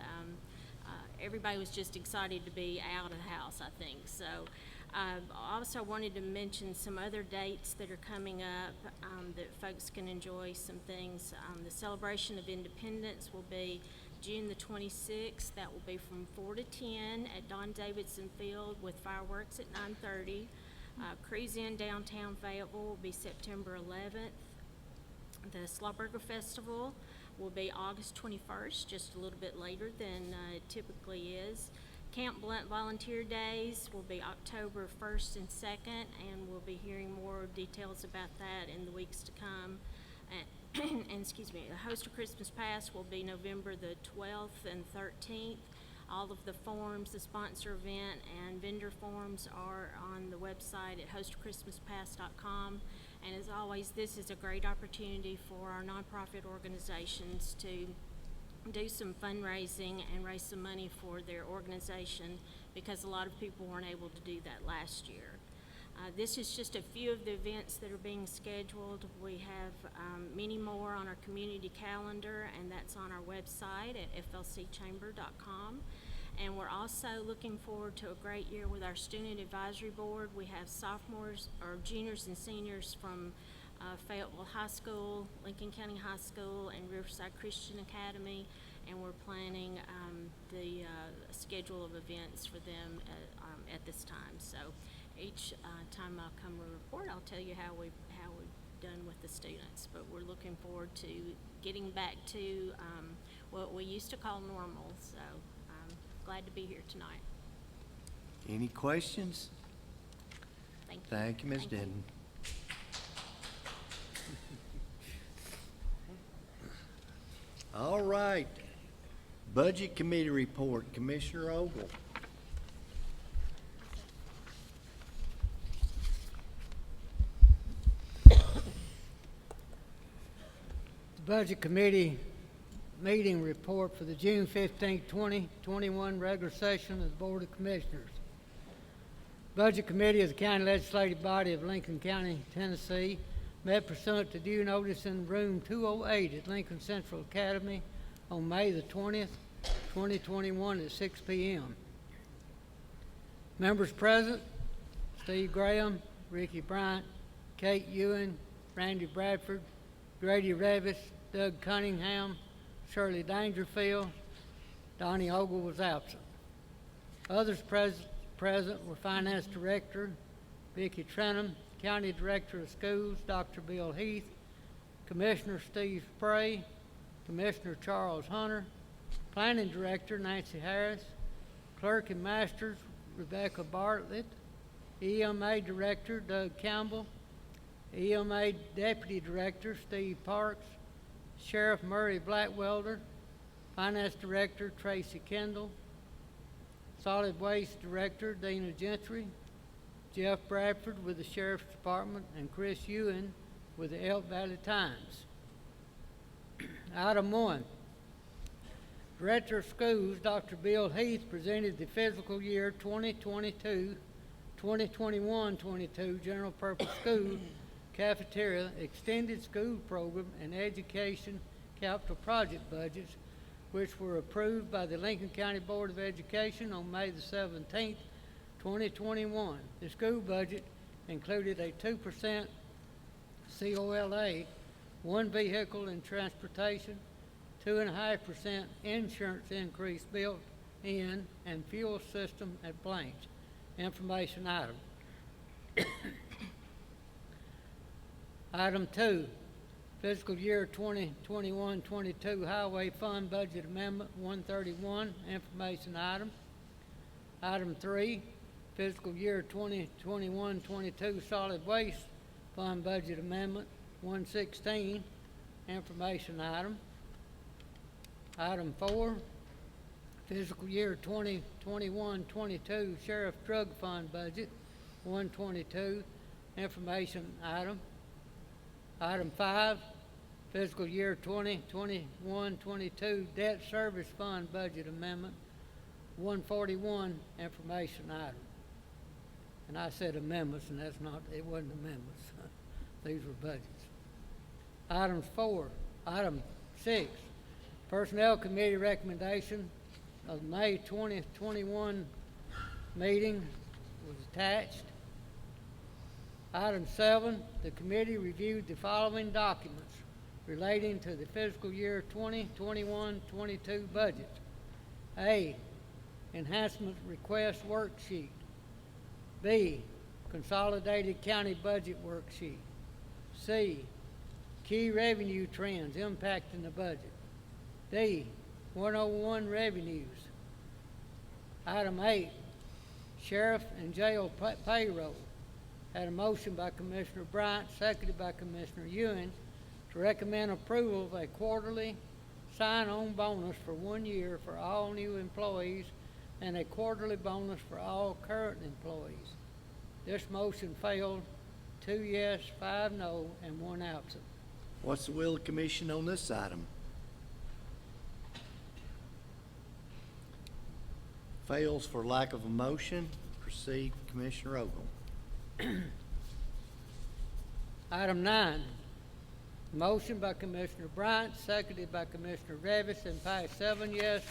S10: everybody was just excited to be out of the house, I think. So I also wanted to mention some other dates that are coming up that folks can enjoy some things. The Celebration of Independence will be June the 26th. That will be from 4 to 10 at Don Davidson Field with fireworks at 9:30. Cruise In downtown Fayetteville will be September 11th. The Slauburger Festival will be August 21st, just a little bit later than it typically is. Camp Blunt Volunteer Days will be October 1st and 2nd, and we'll be hearing more details about that in the weeks to come. And excuse me, the Host of Christmas Past will be November the 12th and 13th. All of the forms, the sponsor event and vendor forms are on the website at hostofchristmaspast.com. And as always, this is a great opportunity for our nonprofit organizations to do some fundraising and raise some money for their organization, because a lot of people weren't able to do that last year. This is just a few of the events that are being scheduled. We have many more on our community calendar, and that's on our website at flcchamber.com. And we're also looking forward to a great year with our Student Advisory Board. We have sophomores or juniors and seniors from Fayetteville High School, Lincoln County High School, and Riverside Christian Academy, and we're planning the schedule of events for them at this time. So each time I come to report, I'll tell you how we've done with the students. But we're looking forward to getting back to what we used to call normal. So I'm glad to be here tonight.
S1: Any questions?
S10: Thank you.
S1: Thank you, Ms.
S10: Thank you.
S1: Denton. All right. Budget Committee report, Commissioner Ogle.
S5: The Budget Committee meeting report for the June 15, 2021 regular session of the Board of Commissioners. Budget Committee is the county legislative body of Lincoln County, Tennessee, met pursuant to due notice in room 208 at Lincoln Central Academy on May the 20th, 2021 at 6 p.m. Members present: Steve Graham, Ricky Bryant, Kate Ewan, Randy Bradford, Grady Revis, Doug Cunningham, Shirley Dangerfield. Donnie Ogle was absent. Others present were Finance Director Vicki Trenham, County Director of Schools Dr. Bill Heath, Commissioner Steve Spray, Commissioner Charles Hunter, Planning Director Nancy Harris, Clerk and Masters Rebecca Bartlett, EMA Director Doug Campbell, EMA Deputy Director Steve Parks, Sheriff Murray Blackwelder, Finance Director Tracy Kendall, Solid Waste Director Dana Gentry, Jeff Bradford with the Sheriff's Department, and Chris Ewan with the Elk Valley Times. Item 1. Director of Schools Dr. Bill Heath presented the fiscal year 2021-22 General Purpose School Cafeteria, Extended School Program, and Education Capital Project budgets, which were approved by the Lincoln County Board of Education on May the 17th, 2021. The school budget included a 2% COLA, 1 vehicle and transportation, 2.5% insurance increase built in, and fuel system at Blanche. Information item. Item 2, fiscal year 2021-22 Highway Fund Budget Amendment 131, information item. Item 3, fiscal year 2021-22 Solid Waste Fund Budget Amendment 116, information item. Item 4, fiscal year 2021-22 Sheriff Drug Fund Budget 122, information item. Item 5, fiscal year 2021-22 Debt Service Fund Budget Amendment 141, information item. And I said amendments, and it wasn't amendments. These were budgets. Item 6, Personnel Committee recommendation of May 2021 meeting was attached. Item 7, the committee reviewed the following documents relating to the fiscal year 2021-22 budget. A, enhancement request worksheet. B, consolidated county budget worksheet. C, key revenue trends impacting the budget. D, 101 revenues. Item 8, sheriff and jail payroll. Had a motion by Commissioner Bryant, seconded by Commissioner Ewan, to recommend approval of a quarterly sign-on bonus for 1 year for all new employees and a quarterly bonus for all current employees. This motion failed, 2 yes, 5 no, and 1 absent.
S1: What's the will of the commission on this item? Fails for lack of a motion. Proceed, Commissioner Ogle.
S5: Item 9, motion by Commissioner Bryant, seconded by Commissioner Revis, and passed 7 yes,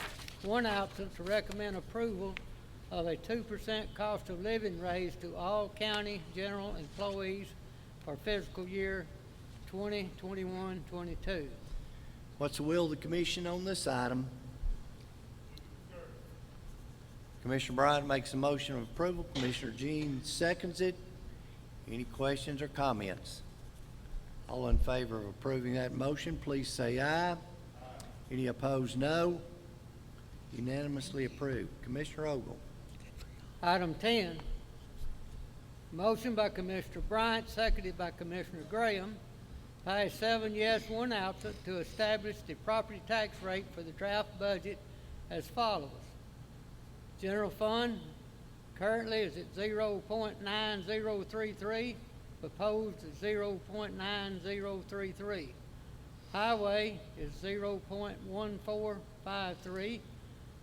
S5: 1 absent, to recommend approval of a 2% cost of living raise to all county general employees for fiscal year 2021-22.
S1: What's the will of the commission on this item? Commissioner Bryant makes a motion of approval. Commissioner Jean seconds it. Any questions or comments? All in favor of approving that motion, please say aye. Any opposed, no. Unanimously approved. Commissioner Ogle.
S5: Item 10, motion by Commissioner Bryant, seconded by Commissioner Graham, Passed 7 yes, 1 absent to establish the property tax rate for the draft budget as follows. General fund currently is at 0.9033, proposed at 0.9033. Highway is 0.1453,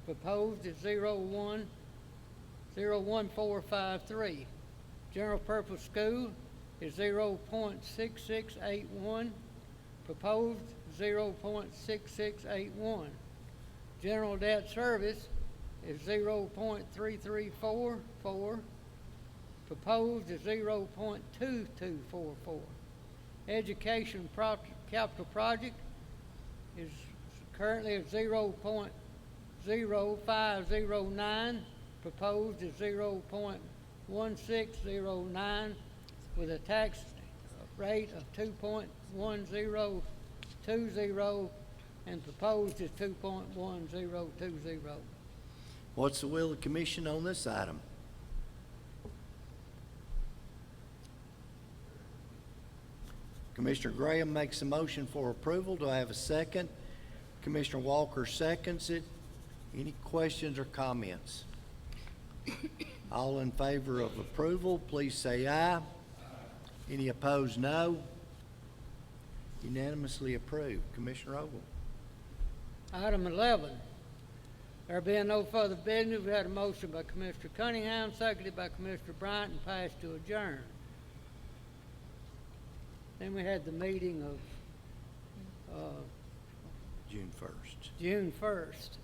S5: proposed at 0.1453. General purpose school is 0.6681, proposed 0.6681. General debt service is 0.3344, proposed is 0.2244. Education capital project is currently at 0.0509, proposed is 0.1609, with a tax rate of 2.1020 and proposed is 2.1020.
S1: What's the will of the commission on this item? Commissioner Graham makes a motion for approval. Do I have a second? Commissioner Walker seconds it. Any questions or comments? All in favor of approval, please say aye. Any opposed, no. Unanimously approved. Commissioner Ogle.
S5: Item 11, there being no further business, we had a motion by Commissioner Cunningham, seconded by Commissioner Bryant, and passed to adjourn. Then we had the meeting of
S1: June 1st.
S5: June 1st.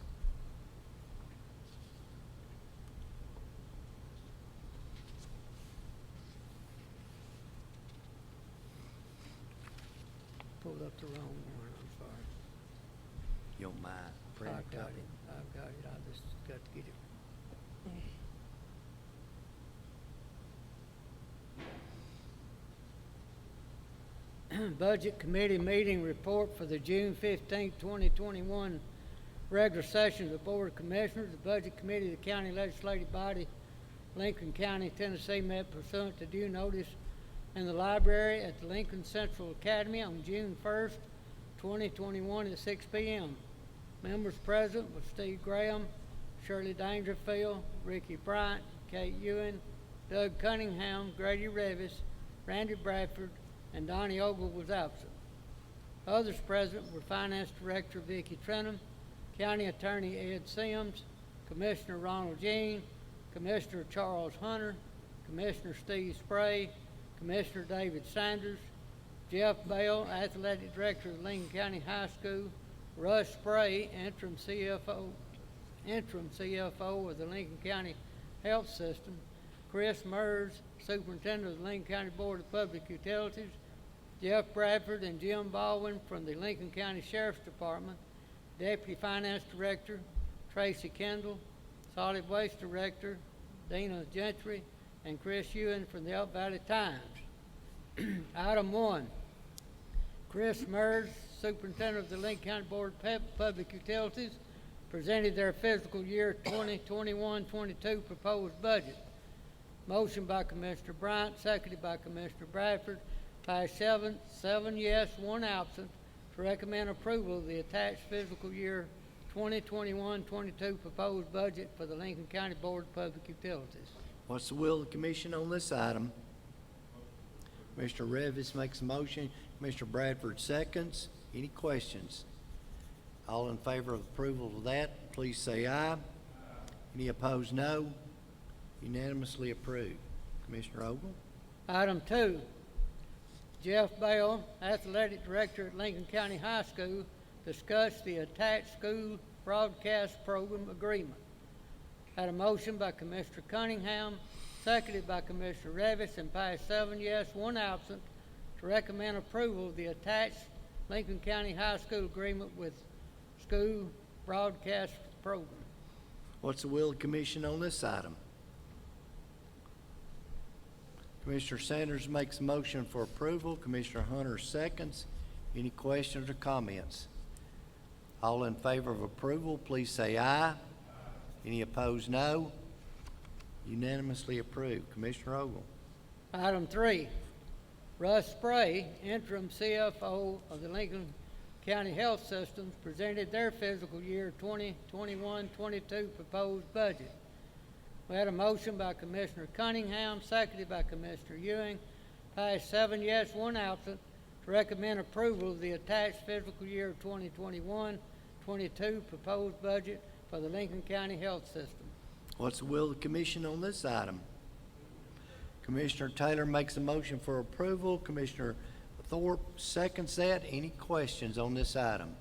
S5: Pulled up the wrong one, I'm sorry.
S1: You don't mind? print
S5: I've
S1: a
S5: got
S1: copy?
S5: it, I just got to get it. Budget Committee meeting report for the June 15th, 2021 regular session of the Board of Commissioners. The Budget Committee of the County Legislative Body, Lincoln County, Tennessee, met pursuant to due notice in the library at the Lincoln Central Academy on June 1st, 2021 at 6 p.m. Members present were Steve Graham, Shirley Dangerfield, Ricky Bryant, Kate Ewan, Doug Cunningham, Grady Revis, Randy Bradford, and Donnie Ogle was absent. Others present were Finance Director Vicki Trenum, County Attorney Ed Sims, Commissioner Ronald Jean, Commissioner Charles Hunter, Commissioner Steve Spray, Commissioner David Sanders, Jeff Bell, Athletic Director of Lincoln County High School, Russ Spray, interim CFO of the Lincoln County Health System, Chris Mers, Superintendent of the Lincoln County Board of Public Utilities, Jeff Bradford and Jim Baldwin from the Lincoln County Sheriff's Department, Deputy Finance Director Tracy Kendall, Solid Waste Director Dina Gentry, and Chris Ewan from the Elk Valley Times. Item 1, Chris Mers, Superintendent of the Lincoln County Board of Public Utilities, presented their fiscal year 2021-22 proposed budget. Motion by Commissioner Bryant, seconded by Commissioner Bradford, passed 7 yes, 1 absent, to recommend approval of the attached fiscal year 2021-22 proposed budget for the Lincoln County Board of Public Utilities.
S1: What's the will of the commission on this item? Commissioner Revis makes a motion. Commissioner Bradford seconds. Any questions? All in favor of approval of that, please say aye. Any opposed, no. Unanimously approved. Commissioner Ogle?
S5: Item 2, Jeff Bell, Athletic Director at Lincoln County High School, discussed the attached school broadcast program agreement. Had a motion by Commissioner Cunningham, seconded by Commissioner Revis, and passed 7 yes, 1 absent, to recommend approval of the attached Lincoln County High School agreement with school broadcast program.
S1: What's the will of the commission on this item? Commissioner Sanders makes a motion for approval. Commissioner Hunter seconds. Any questions or comments? All in favor of approval, please say aye. Any opposed, no. Unanimously approved. Commissioner Ogle?
S5: Item 3, Russ Spray, interim CFO of the Lincoln County Health Systems, presented their fiscal year 2021-22 proposed budget. We had a motion by Commissioner Cunningham, seconded by Commissioner Ewing, passed 7 yes, 1 absent, to recommend approval of the attached fiscal year 2021-22 proposed budget for the Lincoln County Health System.
S1: What's the will of the commission on this item? Commissioner Taylor makes a motion for approval. Commissioner Thorpe seconds that. Any questions on this item?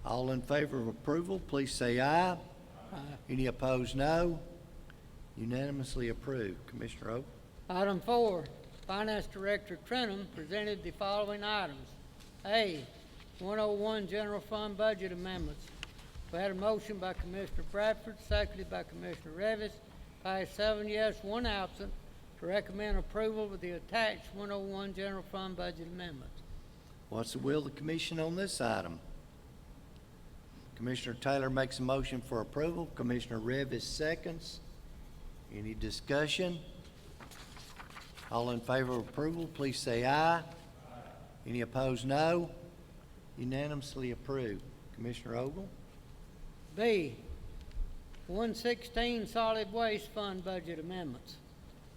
S1: All in favor of approval, please say aye. Aye. Any opposed, no. Unanimously approved. Commissioner Oak?
S5: Item 4, Finance Director Trenum presented the following items. A, 101 General Fund Budget Amendments. We had a motion by Commissioner Bradford, seconded by Commissioner Revis, passed 7 yes, 1 absent, to recommend approval of the attached 101 General Fund Budget Amendments.
S1: What's the will of the commission on this item? Commissioner Taylor makes a motion for approval. Commissioner Revis seconds. Any discussion? All in favor of approval, please say aye. Aye. Any opposed, no. Unanimously approved. Commissioner Ogle?
S5: B, 116 Solid Waste Fund Budget Amendments.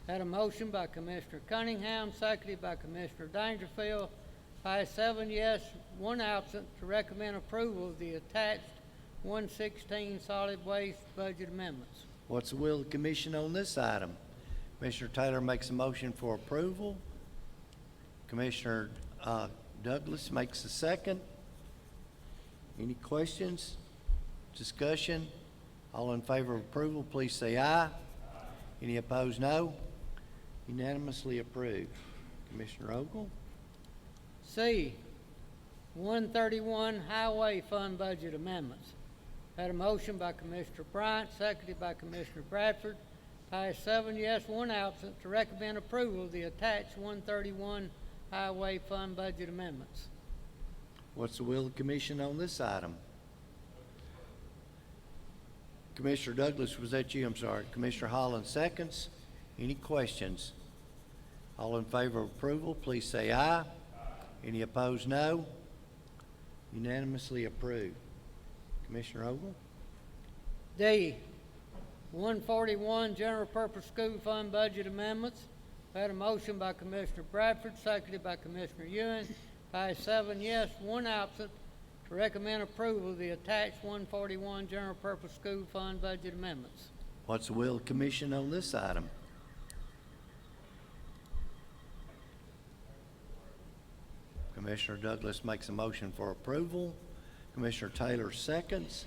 S5: Had a motion by Commissioner Cunningham, seconded by Commissioner Dangerfield, passed 7 yes, 1 absent, to recommend approval of the attached 116 Solid Waste Budget Amendments.
S1: What's the will of the commission on this item? Commissioner Taylor makes a motion for approval. Commissioner Douglas makes a second. Any questions? Discussion? All in favor of approval, please say aye. Aye. Any opposed, no. Unanimously approved. Commissioner Ogle?
S5: C, 131 Highway Fund Budget Amendments. Had a motion by Commissioner Bryant, seconded by Commissioner Bradford, passed 7 yes, 1 absent, to recommend approval of the attached 131 Highway Fund Budget Amendments.
S1: What's the will of the commission on this item? Commissioner Douglas, was that you? I'm sorry. Commissioner Holland seconds. Any questions? All in favor of approval, please say aye. Aye. Any opposed, no. Unanimously approved. Commissioner Ogle?
S5: D, 141 General Purpose School Fund Budget Amendments. Had a motion by Commissioner Bradford, seconded by Commissioner Ewing, passed 7 yes, 1 absent, to recommend approval of the attached 141 General Purpose School Fund Budget Amendments.
S1: What's the will of the commission on this item? Commissioner Douglas makes a motion for approval. Commissioner Taylor seconds.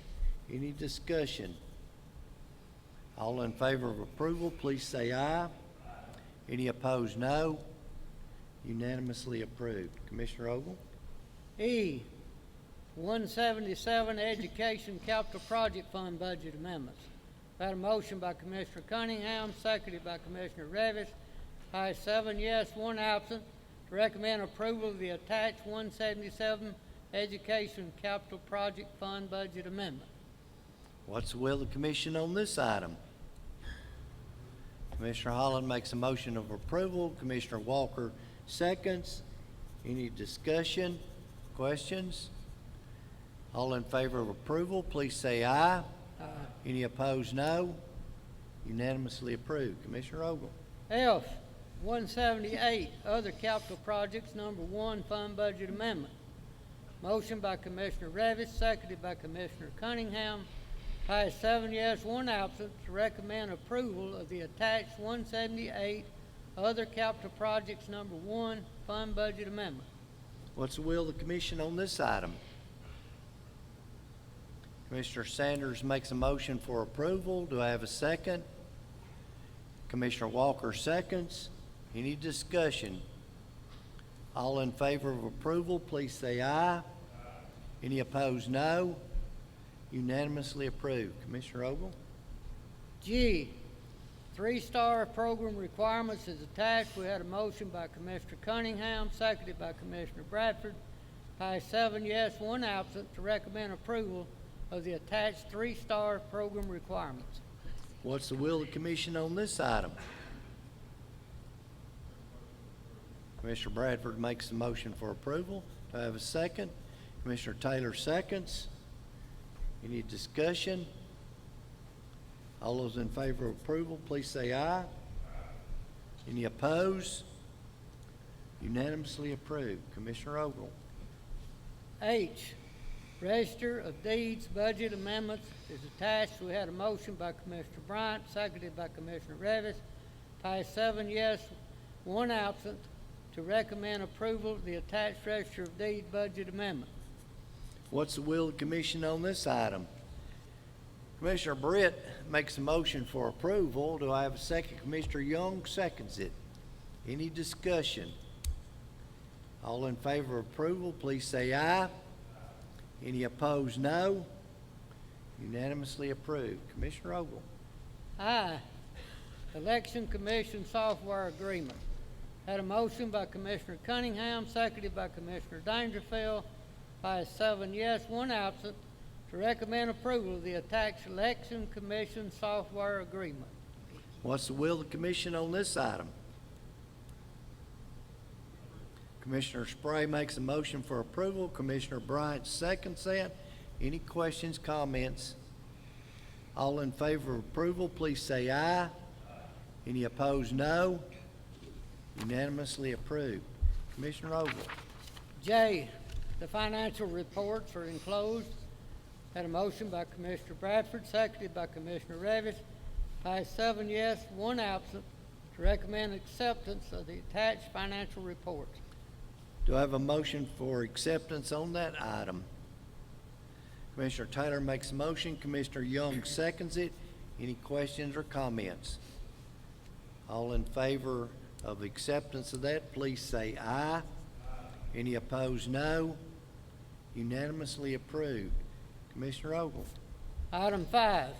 S1: Any discussion? All in favor of approval, please say aye. Aye. Any opposed, no. Unanimously approved. Commissioner Ogle?
S5: E, 177 Education Capital Project Fund Budget Amendments. Had a motion by Commissioner Cunningham, seconded by Commissioner Revis, passed 7 yes, 1 absent, to recommend approval of the attached 177 Education Capital Project Fund Budget Amendment.
S1: What's the will of the commission on this item? Commissioner Holland makes a motion of approval. Commissioner Walker seconds. Any discussion? Questions? All in favor of approval, please say aye. Aye. Any opposed, no. Unanimously approved. Commissioner Ogle?
S5: F, 178 Other Capital Projects, Number 1 Fund Budget Amendment. Motion by Commissioner Revis, seconded by Commissioner Cunningham, passed 7 yes, 1 absent, to recommend approval of the attached 178 Other Capital Projects Number 1 Fund Budget Amendment.
S1: What's the will of the commission on this item? Commissioner Sanders makes a motion for approval. Do I have a second? Commissioner Walker seconds. Any discussion? All in favor of approval, please say aye. Aye. Any opposed, no. Unanimously approved. Commissioner Ogle?
S5: G, 3-star program requirements is attached. We had a motion by Commissioner Cunningham, seconded by Commissioner Bradford, passed 7 yes, 1 absent, to recommend approval of the attached 3-star program requirements.
S1: What's the will of the commission on this item? Commissioner Bradford makes the motion for approval. Do I have a second? Commissioner Taylor seconds. Any discussion? All those in favor of approval, please say aye. Any opposed? Unanimously approved. Commissioner Ogle.
S5: H, Register of Deeds Budget Amendments is attached. We had a motion by Commissioner Bryant, seconded by Commissioner Revis. Passed 7 yes, 1 absent, to recommend approval of the attached Register of Deeds Budget Amendment.
S1: What's the will of the commission on this item? Commissioner Britt makes a motion for approval. Do I have a second? Commissioner Young seconds it. Any discussion? All in favor of approval, please say aye. Any opposed, no. Unanimously approved. Commissioner Ogle.
S5: I, Election Commission Software Agreement. Had a motion by Commissioner Cunningham, seconded by Commissioner Dangerfield. Passed 7 yes, 1 absent, to recommend approval of the attached Election Commission Software Agreement.
S1: What's the will of the commission on this item? Commissioner Spray makes a motion for approval. Commissioner Bryant seconds that. Any questions, comments? All in favor of approval, please say aye. Any opposed, no. Unanimously approved. Commissioner Ogle.
S5: J, the financial reports are enclosed. Had a motion by Commissioner Bradford, seconded by Commissioner Revis. Passed 7 yes, 1 absent, to recommend acceptance of the attached financial reports.
S1: Do I have a motion for acceptance on that item? Commissioner Taylor makes a motion. Commissioner Young seconds it. Any questions or comments? All in favor of acceptance of that, please say aye. Any opposed, no. Unanimously approved. Commissioner Ogle.
S5: Item 5,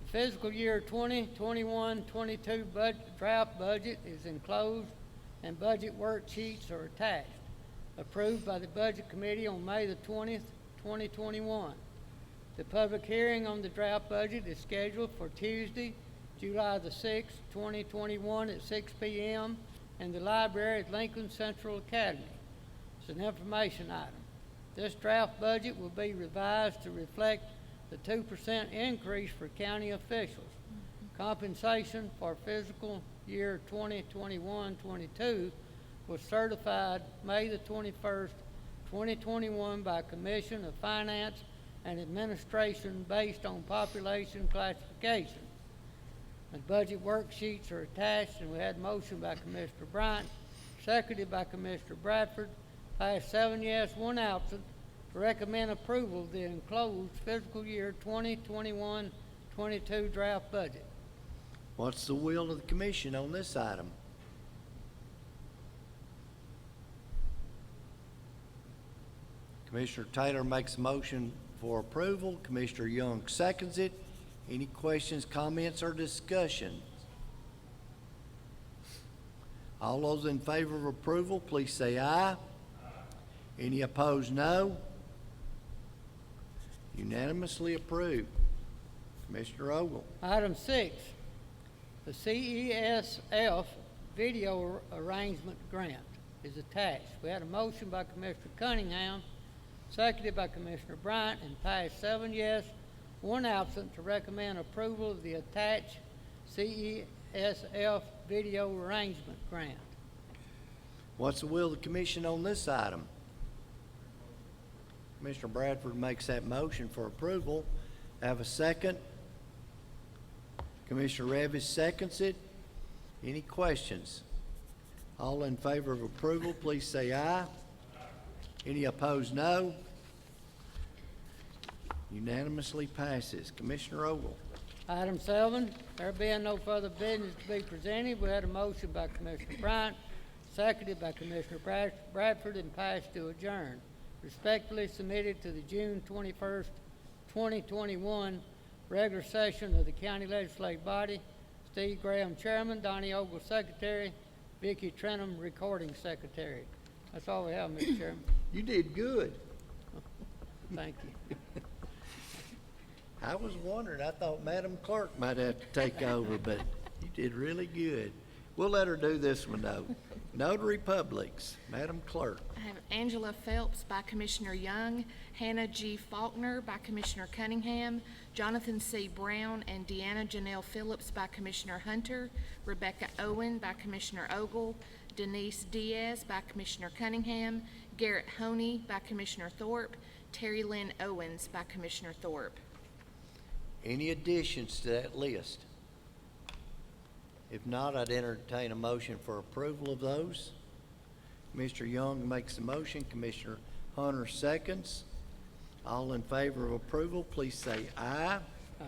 S5: the fiscal year 2021-22 draft budget is enclosed and budget worksheets are attached. Approved by the Budget Committee on May the 20th, 2021. The public hearing on the draft budget is scheduled for Tuesday, July the 6th, 2021 at 6 p.m. in the library at Lincoln Central Academy. It's an information item. This draft budget will be revised to reflect the 2% increase for county officials. Compensation for fiscal year 2021-22 was certified May the 21st, 2021 by Commission of Finance and Administration based on population classification. The budget worksheets are attached, and we had motion by Commissioner Bryant, seconded by Commissioner Bradford. Passed 7 yes, 1 absent, to recommend approval of the enclosed fiscal year 2021-22 draft budget.
S1: What's the will of the commission on this item? Commissioner Taylor makes a motion for approval. Commissioner Young seconds it. Any questions, comments, or discussion? All those in favor of approval, please say aye. Any opposed, no. Unanimously approved. Commissioner Ogle.
S5: Item 6, the CESF video arrangement grant is attached. We had a motion by Commissioner Cunningham, seconded by Commissioner Bryant, and passed 7 yes, 1 absent, to recommend approval of the attached CESF video arrangement grant.
S1: What's the will of the commission on this item? Commissioner Bradford makes that motion for approval. Have a second. Commissioner Revis seconds it. Any questions? All in favor of approval, please say aye. Any opposed, no. Unanimously passes. Commissioner Ogle.
S5: Item 7, there being no further business to be presented, we had a motion by Commissioner Bryant, seconded by Commissioner Bradford, and passed to adjourn. Respectfully submitted to the June 21st, 2021 regular session of the county legislative body. Steve Graham, Chairman; Donnie Ogle, Secretary; Vicki Trenum, Recording Secretary. That's all we have, Mr. Chairman.
S1: You did good.
S5: Thank you.
S1: I was wondering, I thought Madam Clerk might have to take over, but you did really good. We'll let her do this one, though. Notary Publics, Madam Clerk.
S4: I have Angela Phelps by Commissioner Young, Hannah G. Faulkner by Commissioner Cunningham, Jonathan C. Brown and Deanna Janelle Phillips by Commissioner Hunter, Rebecca Owen by Commissioner Ogle, Denise Diaz by Commissioner Cunningham, Garrett Honey by Commissioner Thorpe, Terry Lynn Owens by Commissioner Thorpe.
S1: Any additions to that list? If not, I'd entertain a motion for approval of those. Commissioner Young makes the motion, Commissioner Hunter seconds. All in favor of approval, please say aye.
S5: Aye.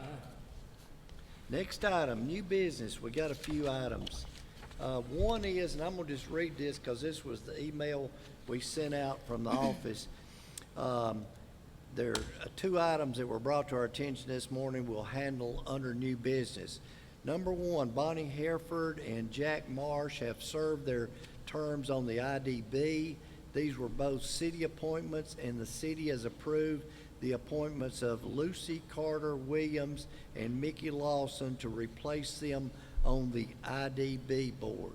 S1: Next item, new business. We got a few items. One is, and I'm gonna just read this because this was the email we sent out from the office. There are two items that were brought to our attention this morning we'll handle under new business. Number one, Bonnie Hereford and Jack Marsh have served their terms on the IDB. These were both city appointments, and the city has approved the appointments of Lucy Carter Williams and Mickey Lawson to replace them on the IDB board.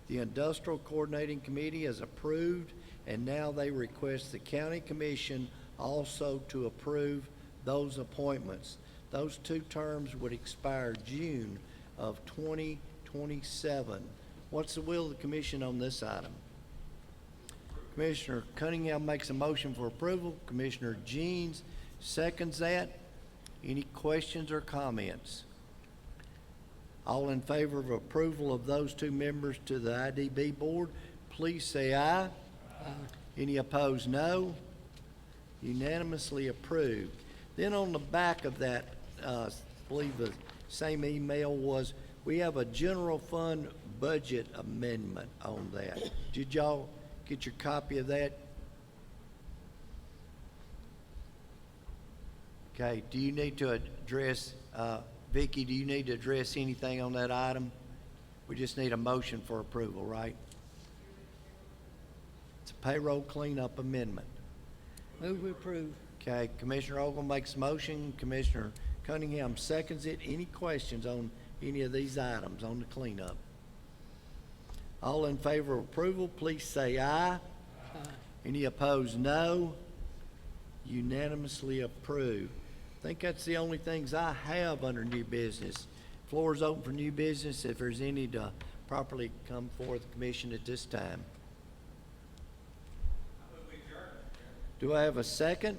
S1: The Industrial Coordinating Committee has approved, and now they request the County Commission also to approve those appointments. Those two terms would expire June of 2027. What's the will of the commission on this item? Commissioner Cunningham makes a motion for approval. Commissioner Jeans seconds that. Any questions or comments? All in favor of approval of those two members to the IDB board, please say aye. Aye. Any opposed, no. Unanimously approved. Then on the back of that, I believe the same email was, we have a general fund budget amendment on that. Did y'all get your copy of that? Okay, do you need to address, Vicki, do you need to address anything on that item? We just need a motion for approval, right? It's a payroll cleanup amendment.
S5: Move we approve.
S1: Okay, Commissioner Ogle makes a motion, Commissioner Cunningham seconds it. Any questions on any of these items on the cleanup? All in favor of approval, please say aye.
S5: Aye.
S1: Any opposed, no. Unanimously approved. I think that's the only things I have under new business. Floor is open for new business if there's any to properly come forth the commission at this time. Do I have a second?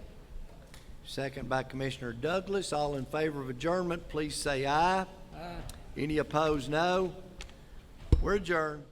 S1: Second by Commissioner Douglas. All in favor of adjournment, please say aye.
S5: Aye.
S1: Any opposed, no. We're adjourned.